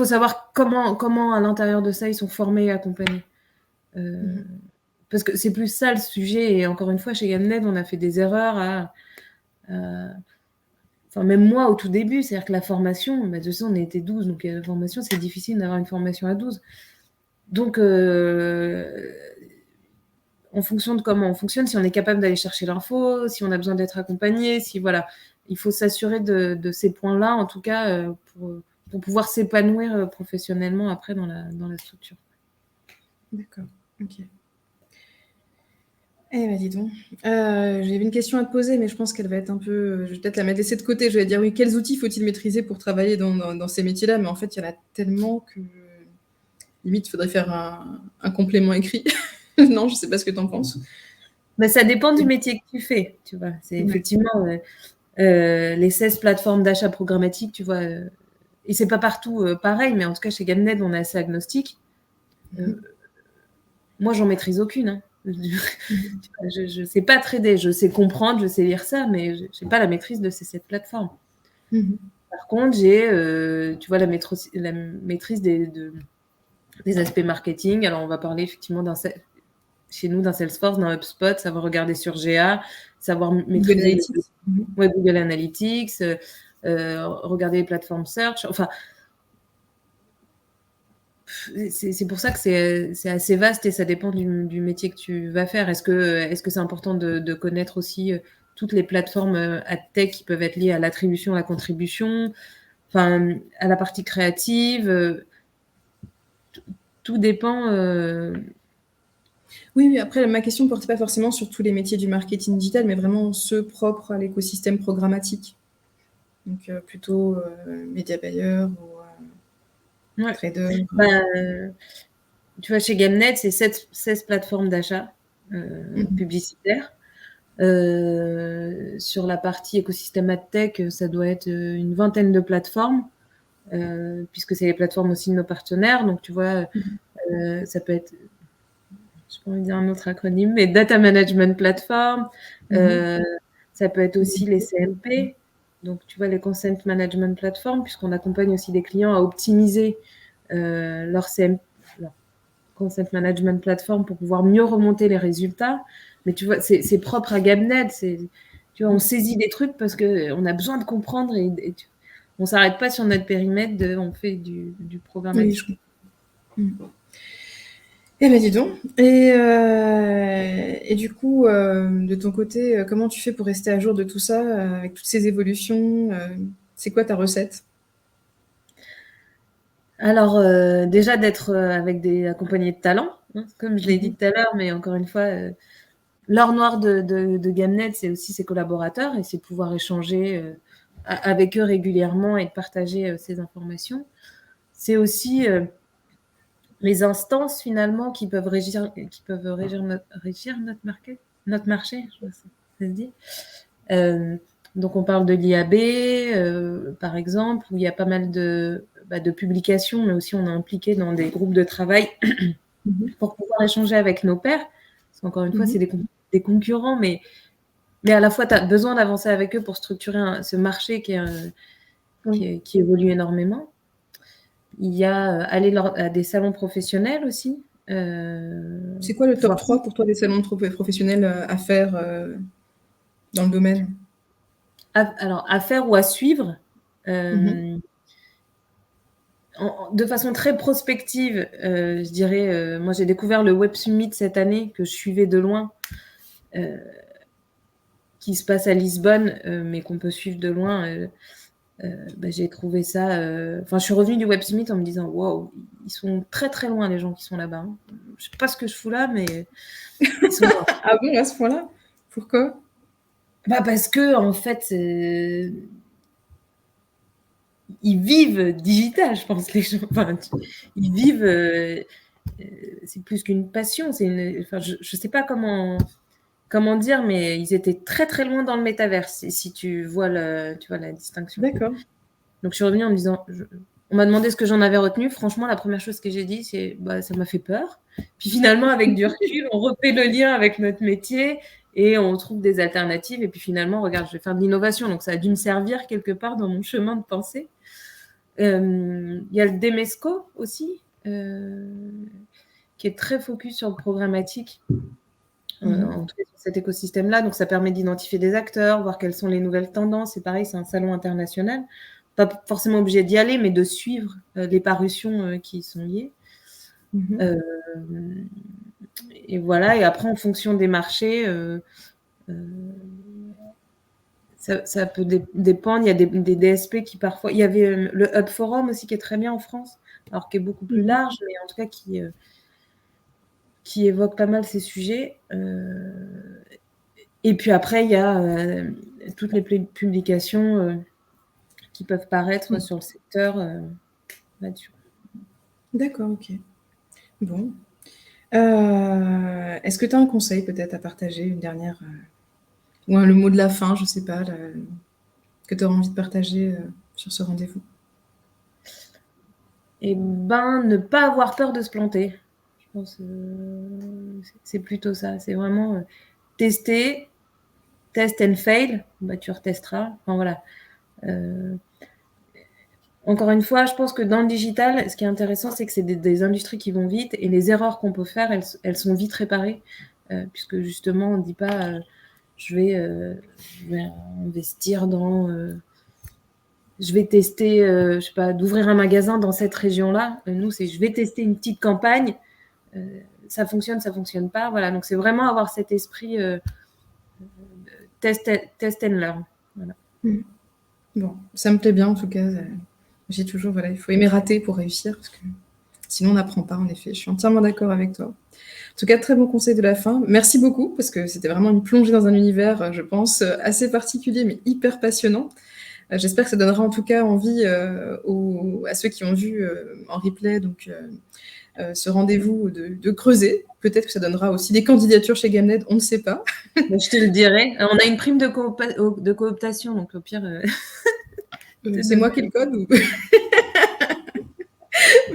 savoir comment à l'intérieur de ça, ils sont formés et accompagnés. Parce que c'est plus ça le sujet. Et encore une fois, chez GameNet, on a fait des erreurs enfin, même moi, au tout début, c'est-à-dire que la formation, de toute façon, on était 12, donc la formation, c'est difficile d'avoir une formation à 12. Donc, en fonction de comment on fonctionne, si on est capable d'aller chercher l'info, si on a besoin d'être accompagné, voilà. Il faut s'assurer de ces points-là, en tout cas, pour pouvoir s'épanouir professionnellement après dans la structure. D'accord, ok. Eh ben, dis donc. J'avais une question à te poser, mais je pense qu'elle va être un peu... Je vais peut-être la laisser de côté. Je vais dire, oui, quels outils faut-il maîtriser pour travailler dans ces métiers-là? Mais en fait, il y en a tellement que... Limite, il faudrait faire un complément écrit. Non, je ne sais pas ce que tu en penses. Ça dépend du métier que tu fais, tu vois. C'est effectivement les 16 plateformes d'achat programmatique, tu vois. Et c'est pas partout pareil, mais en tout cas, chez GameNet, on est assez agnostique. Moi, j'en maîtrise aucune. Hein. Je sais pas trader, je sais comprendre, je sais lire ça, mais je n'ai pas la maîtrise de ces 7 plateformes. Par contre, j'ai, tu vois, la maîtrise des aspects marketing. Alors, on va parler effectivement chez nous d'un Salesforce, d'un HubSpot, savoir regarder sur GA, savoir maîtriser Google Analytics, regarder les plateformes search. Enfin, c'est pour ça que c'est assez vaste et ça dépend du métier que tu vas faire. Est-ce que c'est important de connaître aussi toutes les plateformes AdTech qui peuvent être liées à l'attribution, à la contribution, enfin, à la partie créative tout dépend. Oui, après, ma question ne portait pas forcément sur tous les métiers du marketing digital, mais vraiment ceux propres à l'écosystème programmatique. Donc, plutôt média buyer ou trader. Tu vois, chez GameNet, c'est 16 plateformes d'achat publicitaires. Sur la partie écosystème AdTech, ça doit être une vingtaine de plateformes, puisque c'est les plateformes aussi de nos partenaires. Donc, tu vois, Ça peut être, je n'ai pas envie de dire un autre acronyme, mais Data Management Platform. Ça peut être aussi les CMP. Donc, tu vois, les Consent Management Platform, puisqu'on accompagne aussi des clients à optimiser leur Consent Management Platform pour pouvoir mieux remonter les résultats. Mais tu vois, c'est propre à GAMNet. Tu vois, on saisit des trucs parce qu'on a besoin de comprendre on ne s'arrête pas sur notre périmètre, on fait du programmatique. Oui, je comprends. Eh bien, dis donc. Et du coup, de ton côté, comment tu fais pour rester à jour de tout ça, avec toutes ces évolutions c'est quoi ta recette? Alors, déjà d'être avec des accompagnés de talents, hein, comme je l'ai dit tout à l'heure, mais encore une fois, l'or noir de GAMNet, c'est aussi ses collaborateurs et c'est pouvoir échanger avec eux régulièrement et de partager ces informations. C'est aussi les instances finalement qui peuvent régir notre marché, je vois ça se dit. Donc on parle de l'IAB, par exemple, où il y a pas mal de publications, mais aussi on est impliqué dans des groupes de travail pour pouvoir échanger avec nos pairs. Parce qu'encore une fois, c'est des concurrents, mais à la fois, tu as besoin d'avancer avec eux pour structurer ce marché qui évolue énormément. Il y a aller à des salons professionnels aussi. C'est quoi le top 3 pour toi des salons professionnels à faire dans le domaine? Alors, à faire ou à suivre, de façon très prospective, je dirais, moi j'ai découvert le Web Summit cette année que je suivais de loin, qui se passe à Lisbonne, mais qu'on peut suivre de loin. J'ai trouvé ça. Enfin, je suis revenue du Web Summit en me disant waouh, ils sont très très loin les gens qui sont là-bas. Hein. Je sais pas ce que je fous là, mais ils sont loin. Ah bon, à ce point-là? Pourquoi? Parce que en fait, ils vivent digital, je pense, les gens. Enfin, ils vivent. C'est plus qu'une passion. Je sais pas comment dire, mais ils étaient très très loin dans le métaverse. Si tu vois la distinction. D'accord. Donc je suis revenue en me disant, on m'a demandé ce que j'en avais retenu. Franchement, la première chose que j'ai dit, c'est ça m'a fait peur. Puis finalement, avec du recul, on refait le lien avec notre métier et on trouve des alternatives. Et puis finalement, regarde, je vais faire de l'innovation. Donc ça a dû me servir quelque part dans mon chemin de pensée. Il y a le Demesco aussi, qui est très focus sur le programmatique. En tout cas, sur cet écosystème-là. Donc ça permet d'identifier des acteurs, voir quelles sont les nouvelles tendances. C'est pareil, c'est un salon international. Pas forcément obligé d'y aller, mais de suivre les parutions qui y sont liées. Et voilà, et après, en fonction des marchés, ça peut dépendre. Il y a des DSP qui parfois... Il y avait le Hub Forum aussi qui est très bien en France, alors qui est beaucoup plus large, mais en tout cas qui évoque pas mal ces sujets. Et puis après, il y a toutes les publications qui peuvent paraître sur le secteur là-dessus. D'accord, ok. Bon. Est-ce que tu as un conseil peut-être à partager, une dernière... ou le mot de la fin, je sais pas, que tu auras envie de partager sur ce rendez-vous? Eh ben, ne pas avoir peur de se planter. Je pense c'est plutôt ça. C'est vraiment tester, test and fail. Tu retesteras. Enfin, voilà. Encore une fois, je pense que dans le digital, ce qui est intéressant, c'est que c'est des industries qui vont vite et les erreurs qu'on peut faire, elles sont vite réparées. Puisque justement, on ne dit pas je vais investir dans... je vais tester, je sais pas, d'ouvrir un magasin dans cette région-là. Nous, c'est je vais tester une petite campagne. Ça fonctionne pas. Voilà. Donc, c'est vraiment avoir cet esprit test and learn. Voilà. Bon, ça me plaît bien en tout cas. J'ai toujours, il faut aimer rater pour réussir, parce que sinon on n'apprend pas, en effet. Je suis entièrement d'accord avec toi. En tout cas, très bon conseil de la fin. Merci beaucoup, parce que c'était vraiment une plongée dans un univers, je pense, assez particulier, mais hyper passionnant. J'espère que ça donnera en tout cas envie à ceux qui ont vu en replay donc, ce rendez-vous de creuser. Peut-être que ça donnera aussi des candidatures chez GAMNet, on ne sait pas. Je te le dirai. On a une prime de cooptation, donc au pire... C'est moi qui le code ou...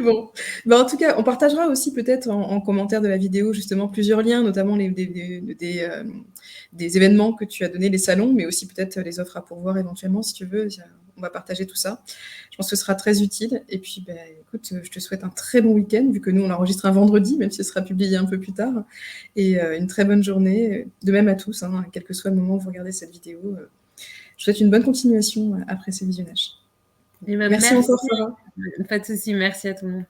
Bon, bah, en tout cas, on partagera aussi peut-être en commentaire de la vidéo justement plusieurs liens, notamment des événements que tu as donnés, les salons, mais aussi peut-être les offres à pourvoir éventuellement si tu veux. On va partager tout ça. Je pense que ce sera très utile. Et puis, bah, écoute, je te souhaite un très bon week-end, vu que nous, on enregistre un vendredi, même si ce sera publié un peu plus tard. Et une très bonne journée, de même à tous, hein, quel que soit le moment où vous regardez cette vidéo. Je vous souhaite une bonne continuation après ce visionnage. Et ben, Merci encore, Farah. Pas de souci, merci à tout le monde.